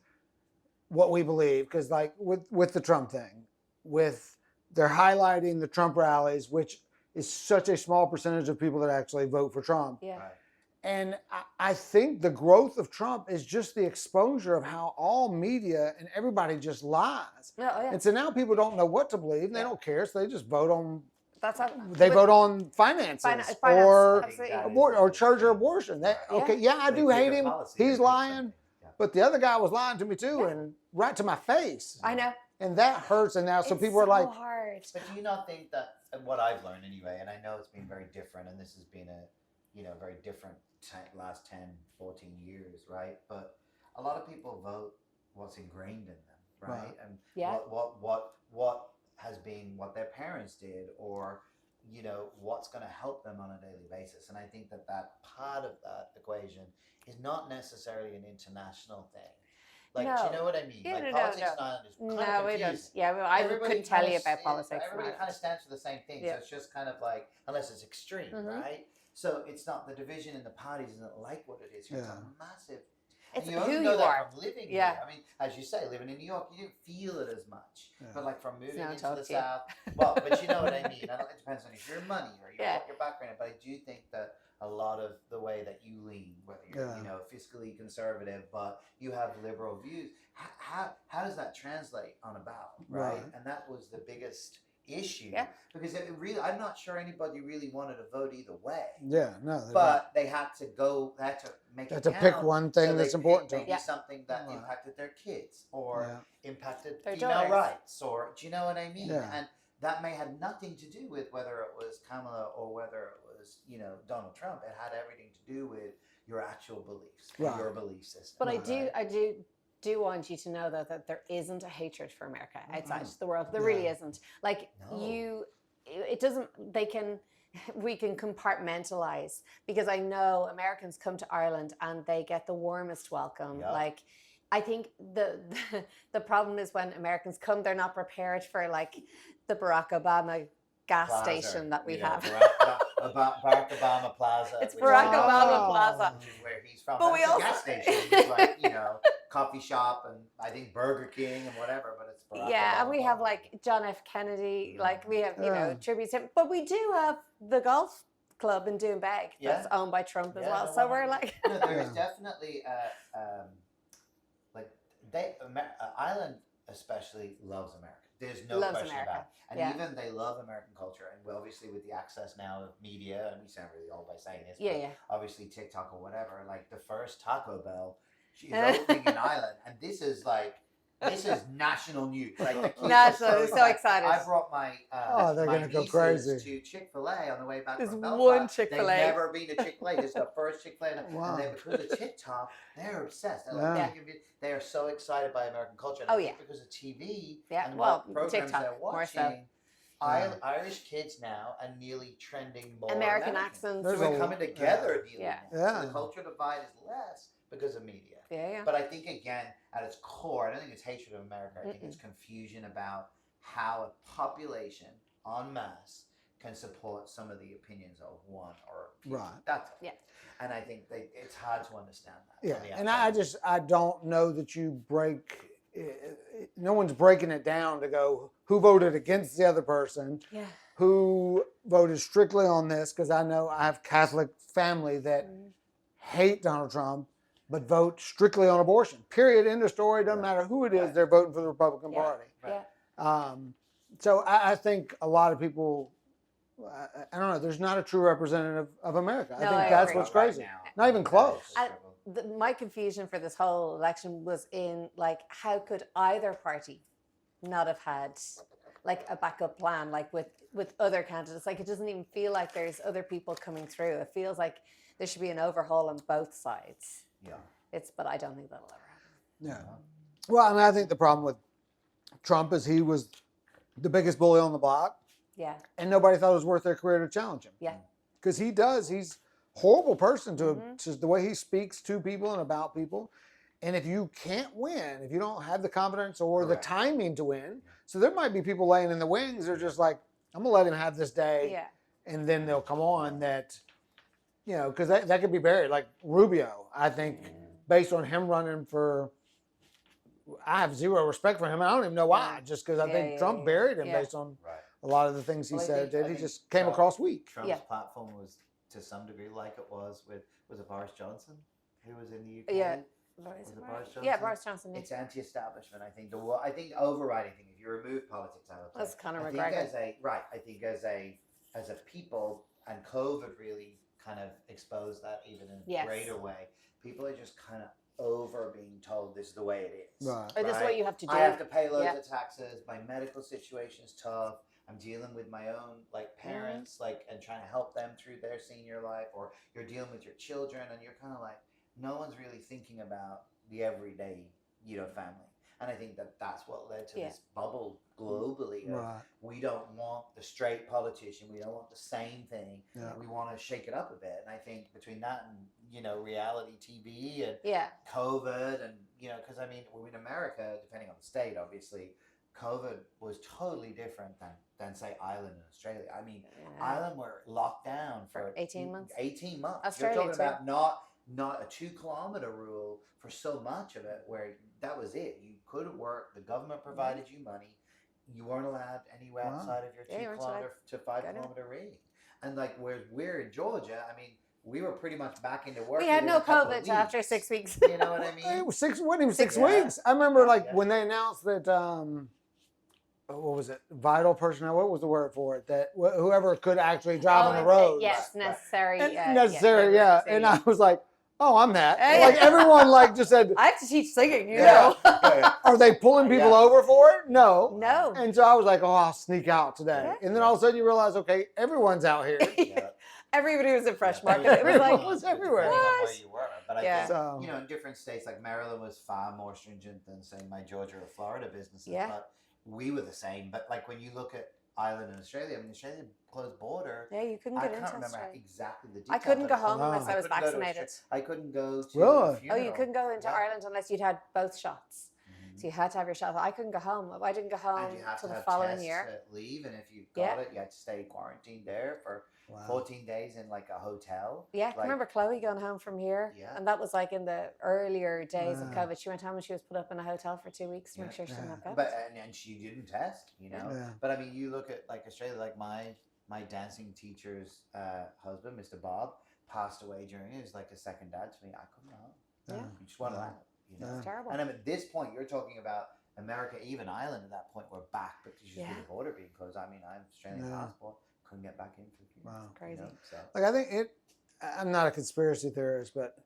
what we believe, because like with the Trump thing, they're highlighting the Trump rallies, which is such a small percentage of people that actually vote for Trump. Yeah. Right. And I think the growth of Trump is just the exposure of how all media and everybody just lies. And so now people don't know what to believe and they don't care. So they just vote on vote on finances or church or abortion. I do hate him. He's lying. But the other guy was lying to me too and right to my face. I know. And that hurts. And now so people are like, hard. But do you not think that what I've learned anyway, and I know it's been very different, and this has been a very different last 10, 14 years, right? But a lot of people vote what's ingrained in them, right? And what has been what their parents did, or what's going to help them on a daily basis. And I think that part of that equation is not necessarily an international thing. Like, do you know what I mean? Politics in Ireland is kind of confusing. Yeah, well, I couldn't tell you about politics. Everybody kind of stands for the same thing. So it's just kind of like, unless it's extreme, right? So it's not, the division in the parties isn't like what it is here. It's a massive. It's you who only know you that are. from living here. I mean, as you say, living in New York, you didn't feel it as much. But like from moving into the South, but you know what I mean. It depends on if you're money or what your background. But I do think that a lot of the way that you lean, whether you're fiscally conservative, but you have liberal views, how does that translate on a ballot, right? And that was the biggest issue because I'm not sure anybody really wanted to vote either way. But they had to make it count. Pick one thing that's important to them. Maybe something that impacted their kids or impacted female rights, or do you know what I mean? And that may have nothing to do with whether it was Kamala or whether it was, Donald Trump. It had everything to do with your actual beliefs, Right. your belief system. But right? I do want you to know that there isn't a hatred for America outside the world. There Yeah. really isn't. Like No. it doesn't. We can compartmentalize, because I know Americans come to Ireland and they get the warmest welcome. Yeah. Like, I think the problem is when Americans come, they're not prepared for like the Barack Obama gas Plaza, station that we have. Barack Obama Plaza. It's which Barack is Obama Oh. Plaza. Which is where he's from. But That's we a also- gas station. It's like, coffee shop and I think Burger King and whatever, but it's Barack Yeah, Obama and we have Plaza. like John F. Kennedy, like we have, Yeah. tributes to him. But we do have the golf club in Doonbeg that's Yeah. owned by Trump as Yeah, well. no, So we're 100%. like, No, there's Yeah. definitely Ireland especially loves America. There's no Loves question America. about it. And Yeah. even they love American culture. And obviously with the access now of media, and we sound really old by saying this, yeah, but yeah. obviously TikTok or whatever, like the first Taco Bell, she's opening in Ireland, and this is national news. Like the kids National, are they're so excited. I brought my they're my gonna go nieces crazy. to Chick-fil-A on the way back There's from one Belfast. Chick-fil-A. They've never been to Chick-fil-A. This is the first Chick-fil-A, Wow. and because of TikTok, they're obsessed. They're Yeah. they are so excited by American culture. And Oh, I think yeah. because of TV Yeah, and well, what programs TikTok, they're more so. watching. Yeah. Irish kids now are nearly trending more American accents. There's So a- we're coming together nearly Yeah. now. Yeah. So the culture divide is less because of media. Yeah. But I think, again, at its core, I don't think it's hatred of America. I think it's confusion about how a population en masse can support some of the opinions of one or people. Right. That's all. Yeah. And I think it's hard to understand that. Yeah, from the and outside. I don't know that you break. No one's breaking it down to go who voted against the other person, Yeah. who voted strictly on this, because I know I have Catholic family that hate Donald Trump but vote strictly on abortion. Period. End of story. Doesn't matter who it is, Right. they're voting for the Republican Yeah. Party. Right. Yeah. So I think a lot of people, I don't know, there's not a true representative of America. I No, think I that's agree. what's Right crazy. now, Not even that is close. a struggle. My confusion for this whole election was in like, how could either party not have had like a backup plan, like with other candidates? Like, it doesn't even feel like there's other people coming through. It feels like there should be an overhaul on both sides. Yeah. But I don't think that'll ever happen. Yeah. Well, I mean, I think the problem with Trump is he was the biggest bully on the block, Yeah. and nobody thought it was worth their career to challenge him. Yeah. Because he's a horrible person to the way he speaks to people and about people. And if you can't win, if you don't have the confidence or the Correct. timing to win, so there might be people laying in the wings. They're just like, I'm gonna let him have this day, Yeah. and then they'll come on that, because that could be buried. Like Rubio, I think, based on him running for, I have zero respect for him. I don't even know why, Yeah. just because I Yeah, think yeah, Trump yeah. buried him Yeah. based on Right. a lot of the things he Well, I said. think- I He think just came Trump- across weak. Trump's Yeah. platform was to some degree like it was it Boris Johnson, who was in the UK. Yeah. Was it Boris Yeah, Johnson? Boris Johnson. It's anti-establishment. I think the overriding thing, if you remove politics out of it, That's Conor I think McGregor. I think as a people, and COVID really kind of exposed that even in Yes. a greater way. People are just kind of over being told this is the way it is. Right. This is what right? you have to do. I have to pay loads Yeah. of taxes. My medical situation's tough. I'm dealing with my own parents, and trying to help them through their senior life, or you're dealing with your children, and you're kind of like, no one's really thinking about the everyday, family. And I think that's what led to Yeah. this bubble globally. Of, Right. we don't want the straight politician. We don't want the same thing. Yeah. We want to shake it up a bit. And I think between that and reality TV and Yeah. COVID and because I mean, in America, depending on the state, obviously, COVID was totally different than say Ireland and Australia. I mean, Ireland were locked down for 18 months. 18 months. Australia You're talking too. about not a 2-kilometer rule for so much of it, where that was it. You couldn't work. The government provided you money. You weren't allowed anywhere Wow. outside of your Yeah, you weren't 2-kilometer to 5-kilometer ring. And whereas we're in Georgia, I mean, we were pretty much back into work. We had within no a couple of COVID after weeks. 6 weeks. You know what I It mean? was wasn't even 6 Yeah. weeks. I remember Yeah. when they announced that, what was it? Vital personnel. What was the word for it? That whoever could actually drive on the roads. Yes, necessary. And necessary, yeah. And I was like, Oh, I'm that. Hey. Like everyone like just said, I have to teach singing, you Yeah. know. are they pulling people Yeah. over for it? No. No. And so I was like, oh, I'll sneak out today. Yeah. And then all of a sudden you realize, okay, everyone's out here. Yeah. Everybody was in Fresh Yeah. Market. It was like, Everyone was everywhere. Depending on What? where you were. But I Yeah. think, So- in different states, like Maryland was far more stringent than, say, my Georgia or Florida businesses. Yeah. But we were the same. But, like, when you look at Ireland and Australia, I mean, Australia closed border. yeah, you couldn't I get can't into remember Australia. exactly the details. I couldn't go but home Wow. unless I was couldn't go to vaccinated. I couldn't go to Really? a Oh, funeral. you couldn't go into Yeah. Ireland unless you'd had both shots. Mhm. So you had to have your shot. I couldn't go home. I didn't go home And you have till to the have following tests year. to leave, and if you Yeah. got it, you had to stay quarantined there for Wow. 14 days in like a hotel. Yeah, Like, I remember Chloe going home from here, Yeah. and that was like in the earlier days of Wow. COVID. She went home and she was put up in a hotel for 2 weeks to make Yeah. sure she didn't Yeah. have COVID. But and she didn't test, Yeah. But I mean, you look at like Australia, like my dancing teacher's husband, Mr. Bob, passed away during it. He was like a second dad to me. I couldn't help. Yeah. You just want to Yeah. laugh, Yeah. It's terrible. And I mean, at this point, you're talking about America, even Ireland. At that point, we're back because you Yeah. see the border being closed. I mean, I'm Australian Yeah. passport, couldn't get back in for a few Wow. months, Crazy. So Like I think I'm not a conspiracy theorist, but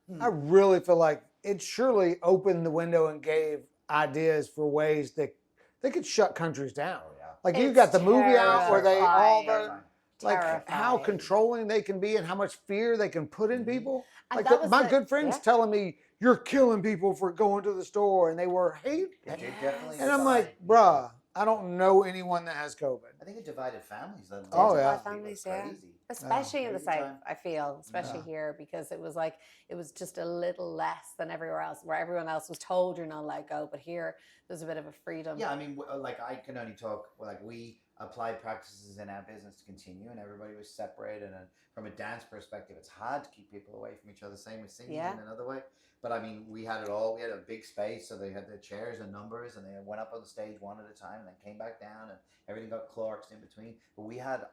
Hmm. I really feel like it surely opened the window and gave ideas for ways that they could shut countries down. oh yeah. Like you It's got the movie out where they all terrifying. the like how Terrifying. controlling they can be and how much fear they can put in Mhm. people. And Like that was my the- good friends yeah. telling me you're killing people for going to the store, and they were hate. It did Yes. definitely And I'm like, divide- bruh, I don't know anyone that has COVID. I think it divided families. Though. Oh, It yeah. was Families, yeah. crazy. Especially in the Crazy south, time. I feel, especially Yeah. here, because it was just a little less than everywhere else, where everyone else was told you're not allowed to go, but here there's a bit of a freedom. Yeah, I mean, like I can only talk. Like we applied practices in our business to continue, and everybody was separated. And from a dance perspective, it's hard to keep people away from each other. Same with singing Yeah. in another way. But I mean, we had it all. We had a big space, so they had their chairs and numbers, and they went up on the stage one at a time, and then came back down, and everything got clerks in between. But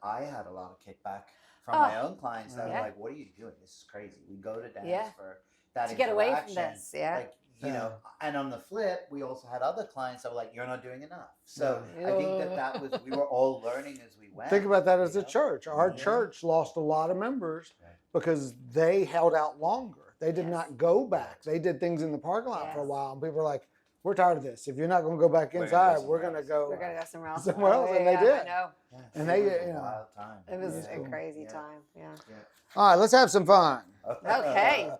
I had a lot of kickback from my own clients that Yeah. were like, "What are you doing? This is crazy. We go to dance Yeah. for that To get away from interaction." this, yeah. Like, you know, and on the flip, we also had other clients that were like, "You're not doing enough." So I think that was we were all learning as we went. Think about that as you a know? church. Our Yeah. church lost a lot of members Right. because they held out longer. They did Yes. not go back. They did things in the parking lot for a Yes. while, and people were like, "We're tired of this. If you're not going to go back We're gonna go inside, we're somewhere going to else." go." We're gonna go somewhere else. Somewhere else, and they I did. know. Yeah, And it they, was you a know, wild time. It was Yeah. a crazy Yeah. time. Yeah. All right, let's have some fun. Okay.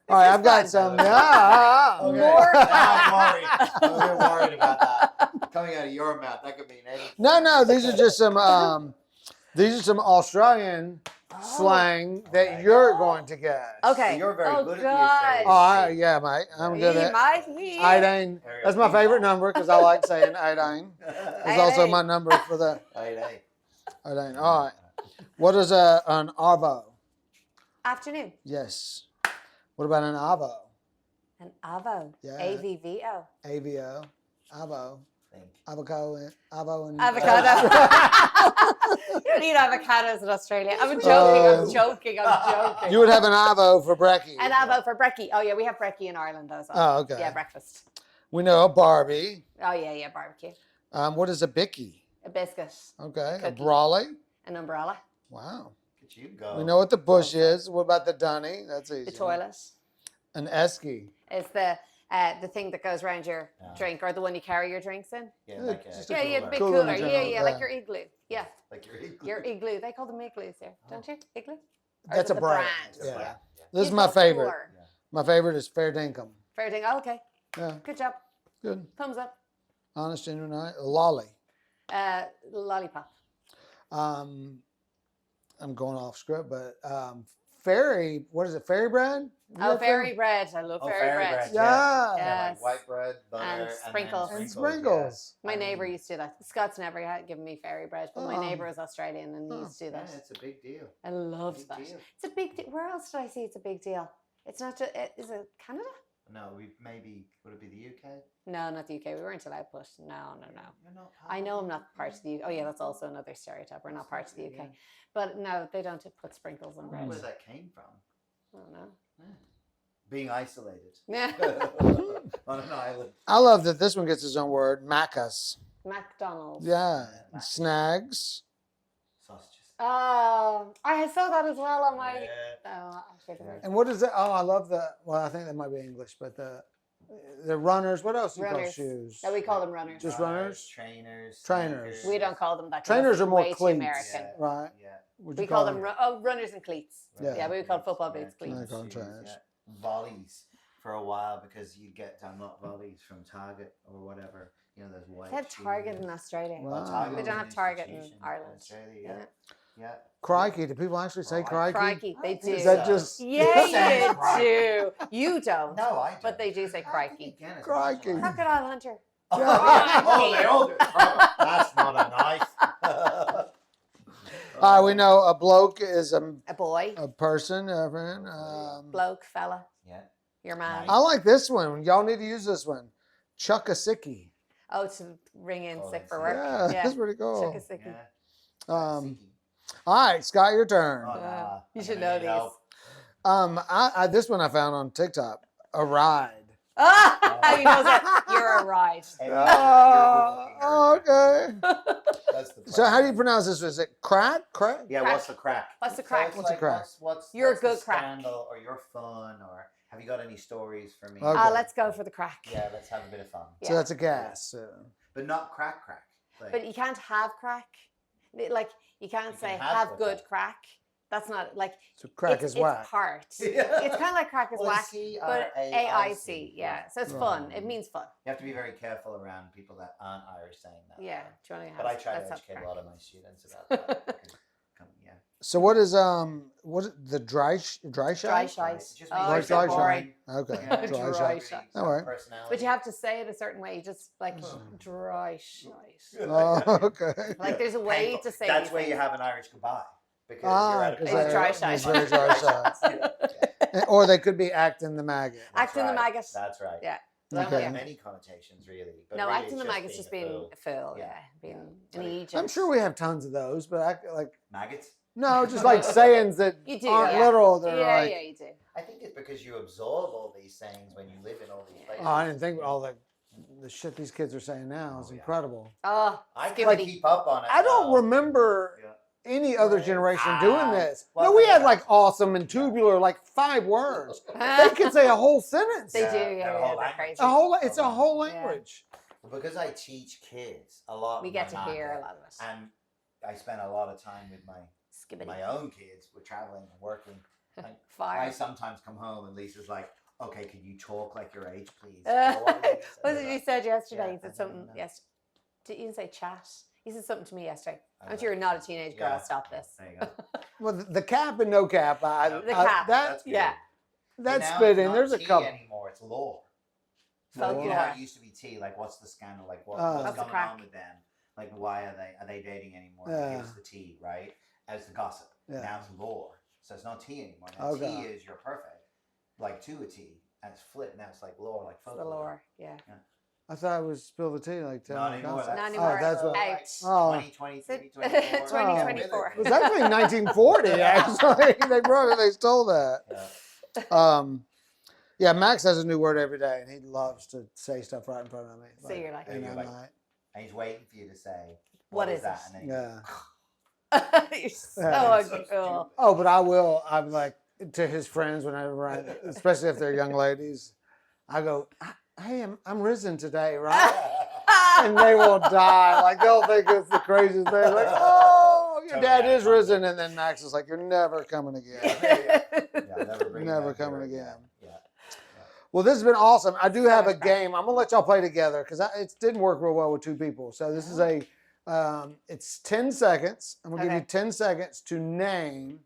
All right, is I've got fun. some. Yeah. Okay. More Now I'm worried. I'm a bit worried about that. Coming out of your mouth, that could mean anything. No, these are just some. These are some Australian slang that Okay. you're going to guess. Okay. So you're very oh, good at the God. Australian. Oh, yeah, mate. I'm good You at might be. 18. There you That's go. my Ping favorite pong. number because I like saying 18. It's also 18. my number for the Hey. 18. All right. What is an arvo? Afternoon. Yes. What about an avo? An avo. Yeah. AVVO. AVO. Avo. Think. Avocado. Avo and Avocado. You don't eat avocados in Australia. I'm joking. I'm joking. You would have an avo for brekkie. An avo for brekkie. Oh yeah, we have brekkie in Ireland though. As well. Oh, okay. Yeah, breakfast. We know a Barbie. Oh yeah, barbecue. What is a bicky? A biscuit. Okay. A Cookie. brawley. An umbrella. Wow. Look at you go. We know what the bush is. What about the dunny? That's easy. The toilet. An esky. It's the thing that goes around your drink, or the one you carry your drinks in. Yeah, like a Just a Yeah, cooler. the big Cooler in cooler. general, Yeah, yeah. like your igloo. Yeah, Like your your igloo. They call them igloos there, don't you? Igloo. Or That's is it a the brand. It's Yeah. like- This is You my call it favorite. cooler. My favorite is fair dinkum. Fair thing. Oh, okay. Yeah. Good job. Good. Thumbs up. Honest, genuine, lolly. Lollipop. I'm going off script, but fairy. What is it? Fairy bread? You Oh, like fairy bread. I love Oh, fairy fairy bread. bread. Yeah. Yeah, Yes. like white bread, butter, And sprinkles. And Then sprinkles. My neighbor used to do that. Scott's never had given me fairy bread, but my Oh. neighbor is Australian and he used to do Yeah, that. it's a big deal. I loved Big that. deal. It's a big deal. Where else did I see it's a big deal? It's not just, is it Canada? No, we maybe would it be the UK? No, not the UK. We weren't allowed to put. No. You're not part I of know the I'm not part of the UK. Oh, yeah, that's also another stereotype. We're not part of the UK. Yeah. But no, they don't put sprinkles on bread. Where that came from? I don't know. Yeah. Being isolated Yeah. on an island. I love that this one gets its own word. Macas. McDonald's. Yeah. Macas. Snags. Sausages. Oh, I saw that as well on my. Yeah. Oh, I'll share the Yeah. link. And what is that? Oh, I love the. Well, I think that might be English, but the runners. What else do you call Runners. shoes? No, we call them runners. Just runners? Trainers. Trainers. sneakers. We don't call them that. 'cause Trainers that's are more way too cleats, American. Yeah. right? Yeah. Would We you call them runners and cleats. Yeah. Yeah, we would call football boots I cleats. call them trainers. Yeah. Volleys for a while because you get to unlock volleys from Target or whatever. You know, those white. They had Target in Australia. Wow. Target We was don't an have Target in institution Ireland. Australia, yeah. Yeah. Crikey. Do people actually say crikey? Crikey, they I do. think Is that so. just Yeah, Says you crikey. do. You don't. No, I don't. But they do say I think crikey. again, it's Crikey. not like- Crocodile Hunter. Oh, they all do. Oh, that's not a knife. We know a bloke is A boy, a person, a friend. bloke, fella, Yeah. your man. I like this one. Y'all need to use this one. Chuck a sickie. Oh, to ring in Oh, sick that's for it. work. Yeah, that's pretty cool. Chuck a sickie. Yeah. Um, all right, Scott, your turn. Oh, nah. You I'm should gonna know need these. help. I this one I found on TikTok. A ride. Ah, he knows it. You're a ride. Hey, Okay. That's the So how do you plan. pronounce this? Is it crack? Crack? Yeah, Crack. what's the crack? What's the So crack? it's What's the like, crack? What's You're a what's the good crack. scandal, or you're fun, or have you got any stories for me? Okay. Let's go for the crack. Yeah, let's have a bit of fun. So that's a gas. But not crack. Like, But you can't have crack. Like, you can't You say can have have good good crack. That's not like So crack it's, is whack. It's part. Yeah. It's kind of like crack is Well, whack, but C-R-A-I-C. AIC. Yeah. So it's Right. fun. It means fun. You have to be very careful around people that aren't Irish saying that. Yeah. Do you want to But I try to let's have educate crack. a lot of my students about that. because, yeah. So what is the dry Dry shite? shite. Just Oh, Like it's so dry boring. Okay. Yeah, Dry Dry shite. shite. All right. Personality. But you have to say it a certain way. Just like dry shite. Oh, okay. Like there's a way Painful. to say That's these where you things. have an Irish goodbye. Because Ah, you're at a 'cause It's dry it's shite. very dry shite. Yeah. Or they could be acting the maggot. That's Acting the right. maggot. That's right. Yeah. It doesn't Okay. have many connotations, really. But No, really acting the it's maggot's just being a a fool. Yeah. Yeah. Being Yeah. an agent. I'm sure we have tons of those, but like maggots. no, just like sayings that You do, aren't yeah. literal. They're Yeah, like, yeah, you do. I think it's because you absorb all these sayings when you live in all these Yeah. places. oh, I didn't think all the shit these kids are saying now is Oh, yeah. incredible. Oh, I skibbity. can't keep up on it. I don't now. remember Yeah. any other Right. generation doing this. Well, no, we had yeah. like awesome and tubular, like 5 words. They could say a whole sentence. They Yeah, do, their yeah, whole yeah, they're language. crazy. It's a whole Yeah. language. Because I teach kids a lot. We in get my to hear a market, lot of it. and I spend a lot of time with my Skibbity. own kids. We're traveling and working. And I Fire. sometimes come home and Lisa's like, "Okay, could you talk like your age, please?" What What did you said yesterday? Yeah, You said I something know. yesterday. You didn't say chat. You said something to me yesterday. I I'm know. sure you're not a teenage girl. Yeah. Stop this. There you go. Well, the cap and no cap, The cap. that good. Yeah. But that's now fitting. It's not There's a tea couple. anymore. It's law. Folklore. You know how it used to be tea. Like, what's the scandal? Like, What's what's the going crack? on with them? Like, why are they dating anymore? Yeah. Here's the tea, right? As the gossip. Yeah. Now it's law. So it's not tea anymore. Now Okay. tea is you're perfect, like to a T, and it's flipped. Now it's like law, like It's the folklore. lore. Yeah. I thought it was spill the tea, like tell Not me anymore. concept. Not That's, anymore. that's what- Out. Oh. 2023, 2024. It was actually 1940. Actually, they stole that. Yeah. Yeah, Max has a new word every day, and he loves to say stuff right in front of me. So you're like, and you're I'm like- like, And he's waiting for you to say, What is that? it? And then yeah. you're so Yeah. cool. Oh, but I will. I'm like to his friends whenever especially if they're young ladies, I go, "Hey, I'm risen today, right?" And they will die. Like they'll think it's the craziest thing. Like, "Oh, your Totally dad out of is risen," and then Max is like, "You're never coming again." Yeah, never bring Never that coming here again. Yeah. Well, this has been awesome. I do have a much fun. game. I'm gonna let y'all play together because it didn't work real well with 2 people. So this is it's 10 seconds. I'm gonna give you Okay. 10 seconds to name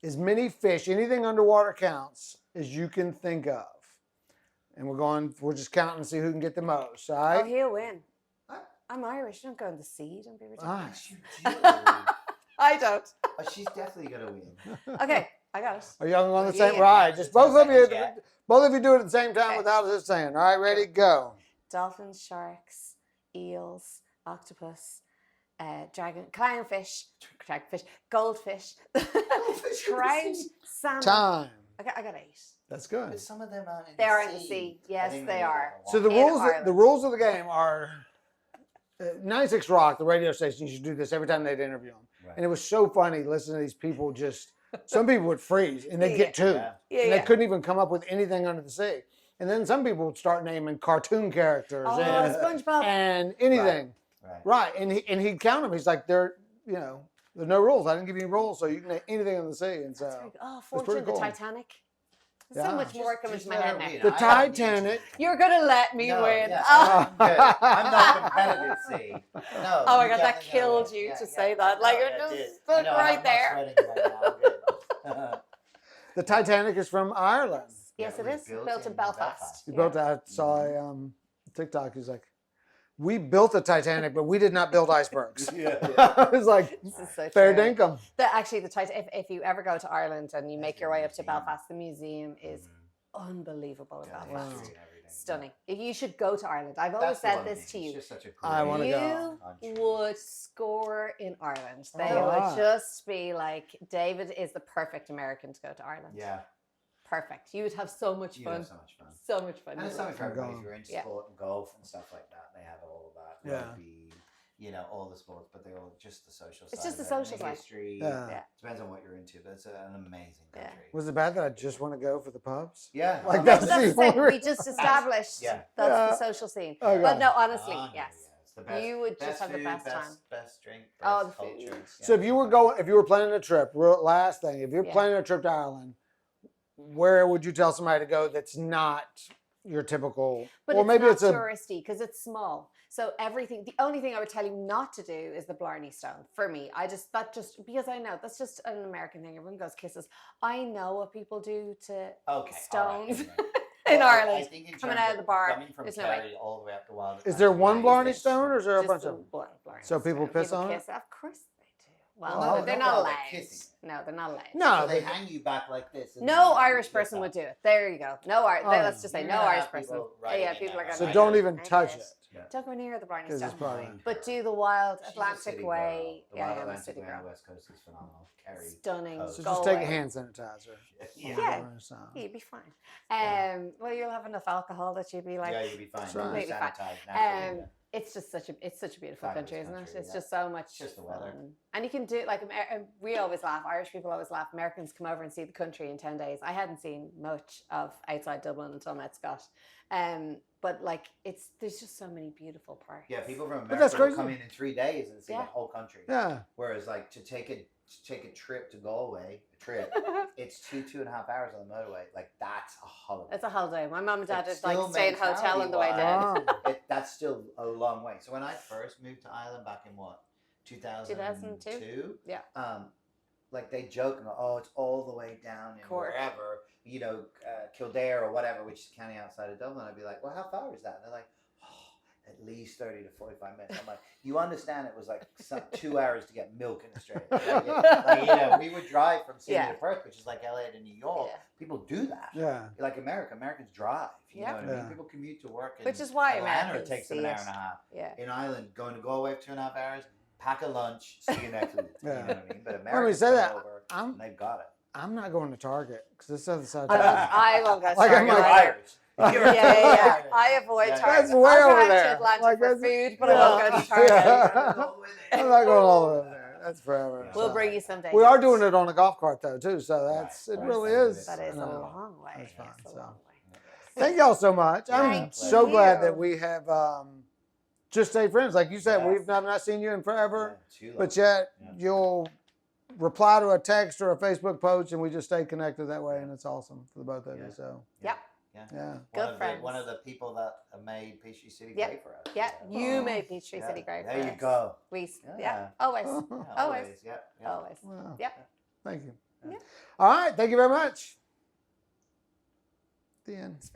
as many fish, anything underwater counts, as you can think of. And we're just counting to see who can get the most. All Oh, right? he'll win. I'm Irish. Don't go in the sea. Don't be ridiculous. All right. Yes, you do. I don't. Oh, she's definitely gonna win. Okay, I got it. Are y'all on the Yeah, same? yeah. Right. Just It's both 10 of you. seconds, yeah. Both of you do it at the same time Okay. without us saying. All right, ready, go. Dolphins, sharks, eels, octopus, clownfish, goldfish, trout, salmon. Time. I got 8. That's good. But some of them aren't in They the are in the sea. sea. I Yes, think they maybe are. like So the one. In rules, the Ireland. rules of the game are 96 Rock, the radio station. You should do this every time they'd interview them. And it was so funny listening to these people just, some people would freeze and they'd get two. Yeah. Yeah, And yeah. they couldn't even come up with anything under the sea. And then some people would start naming cartoon characters Oh, and, SpongeBob. and anything. Right. Right. And he'd count them. He's like, there's no rules. I didn't give you any rules, so you can name anything on the sea. And That's very so good. Oh, pretty Fortune, the cool. Titanic. There's Yeah. so much more coming Just to my let head her now. read. the I don't need Titanic. to. You're gonna let me No, win. yeah, Oh. I'm good. I'm not competitive, see. No. Oh my you God, that definitely killed gotta- you yeah, to yeah, say I that. know, Like, I it just did. stood No, right I'm there. not sweating right now. I'm good. The Titanic is from Ireland. Yes, Yeah, it it is. was Built in Belfast. He Yeah. built that. I saw a TikTok. He's like, we built the Titanic, but we did not build icebergs. Yeah. I was like, This is so fair true. dinkum. Actually, the Titanic. If you ever go to Ireland and you make your way up to Belfast, the museum is unbelievable in Yeah, Belfast. history and everything. Stunning. You should go to Ireland. I've always That's the said one this thing. to It's you. just such a I wanna You go. country. would score in Ireland. They Oh, would wow. just be like, David is the perfect American to go to Ireland. Yeah, Perfect. You would have so much you fun. have so much fun. So much fun. And it's something for I'm everybody. going. If you're into Yeah. sport and golf and stuff like that, they have all of that. Yeah. Rugby, all the sports, but they're all just the social side. It's just of the it, and social side. History. Yeah. Yeah. Depends on what you're into, but it's an amazing Yeah. country. Was it bad that I just want to go for the pubs? Yeah. Like Oh, that's But that's the the thing. only We just established Yeah. that's Yeah. the social scene. Okay. But no, honestly, Oh, no, yes. yeah, it's the best, You would best just have the food, best time. Best drink, Oh, best the food. culture. So if you were planning a trip, last thing, if you're Yeah. planning a trip to Ireland, where would you tell somebody to go that's not your typical? But or it's maybe not it's a touristy because it's small. So everything, the only thing I would tell you not to do is the Blarney Stone. For me, because I know that's just an American thing. Everyone goes kisses. I know what people do to stones in Ireland. I think in coming terms out of the bar, coming from there's no way. Kerry all the way up to Wild. Is there one Blarney Stone or is there a Just bunch the of them? one Blarney So people Stone. piss on it? kiss. Of course they do. Well, Oh, no, they're no, not well, allowed. they're kissing. No, they're not allowed. No, So they but- hang you back like this. and No then you Irish flip person that. would do it. There you go. No, Oh. let's just say You're no gonna Irish have person. people writing Yeah, in people there, are going So right? don't even I touch get it. Yeah. Don't go near the Blarney 'Cause it's Stone. probably- Fine. But do the wild She's a Atlantic city way. girl. The Yeah, Wild I'm a Atlantic city way on girl. the West Coast is phenomenal. Kerry. Stunning. Coast. So Go just take away. a hand sanitizer. Yeah. So. Yeah, you'd be fine. Well, you'll have enough alcohol that you'd be like, Yeah, you'd be fine. That's You'll right. be Completely fine. sanitized naturally, yeah. it's such a beautiful Fabulous country, isn't it? country, It's yeah. just so much Just the weather. fun. And you can do like we always laugh. Irish people always laugh. Americans come over and see the country in 10 days. I hadn't seen much of outside Dublin until I met Scott. But like there's just so many beautiful parts. Yeah, people from But that's America will come crazy. in 3 days and see Yeah. the whole country. Yeah. Whereas, like, to take a trip to Galway, it's 2.5 hours on the motorway. Like, that's a holiday. It's a holiday. My mum and dad It did like still stay in makes hotel on the way down. Wow. That's still a long way. So when I first moved to Ireland back in 2002? Yeah. Like they joke and go, oh, it's all the way down in Cork. wherever, Kildare or whatever, which is a county outside of Dublin. I'd be like, well, how far is that? And they're like, oh, at least 30 to 45 minutes. I'm like, you understand it was like 2 hours to get milk in Australia. Like, we would drive from Sydney Yeah. to Perth, which is like LA to New York. Yeah. People do that. Yeah. Like Americans drive. You Yeah. know what I mean? Yeah. People commute to work. In Which is why Atlanta, Americans it takes them see an hour it. and a half. Yeah. In Ireland, going to Galway for 2.5 hours, pack a lunch, see you next week. Yeah. You know what I mean? But When we Americans say come that, over I'm and they've got it. I'm not going to Target because this other side. I won't go to Like, I'm Target like- either. Yeah. I avoid Yeah, Target. That's way I'll over go out there. to Atlanta Like, for that's- food, but I won't go to Target. Yeah. I'm not going all the way over there. That's forever. Yeah. We'll So. bring you someday. We are doing it on a golf cart though too, so that's Right. it. Really Right. is. That is a No. long way. That's fine, It's a so. long way. Thank y'all so much. I'm Thank so you. glad that we have just stayed friends. Like you said, Yeah. we've not seen you in forever, Yeah, but yet Yeah. you'll reply to a text or a Facebook post, and we just stay connected that way, and it's awesome for the both of you. Yeah. So Yep. yeah, Good friends. One of the people that made Peachtree City Yep. great for us. Yeah, you Oh. made Peachtree Yeah. City great. There for you us. go. Yeah, Yeah. always. Yeah, Always. always. Yep. Yep. Always. wow. Yep. Thank you. Yeah. All right, thank you very much. The end.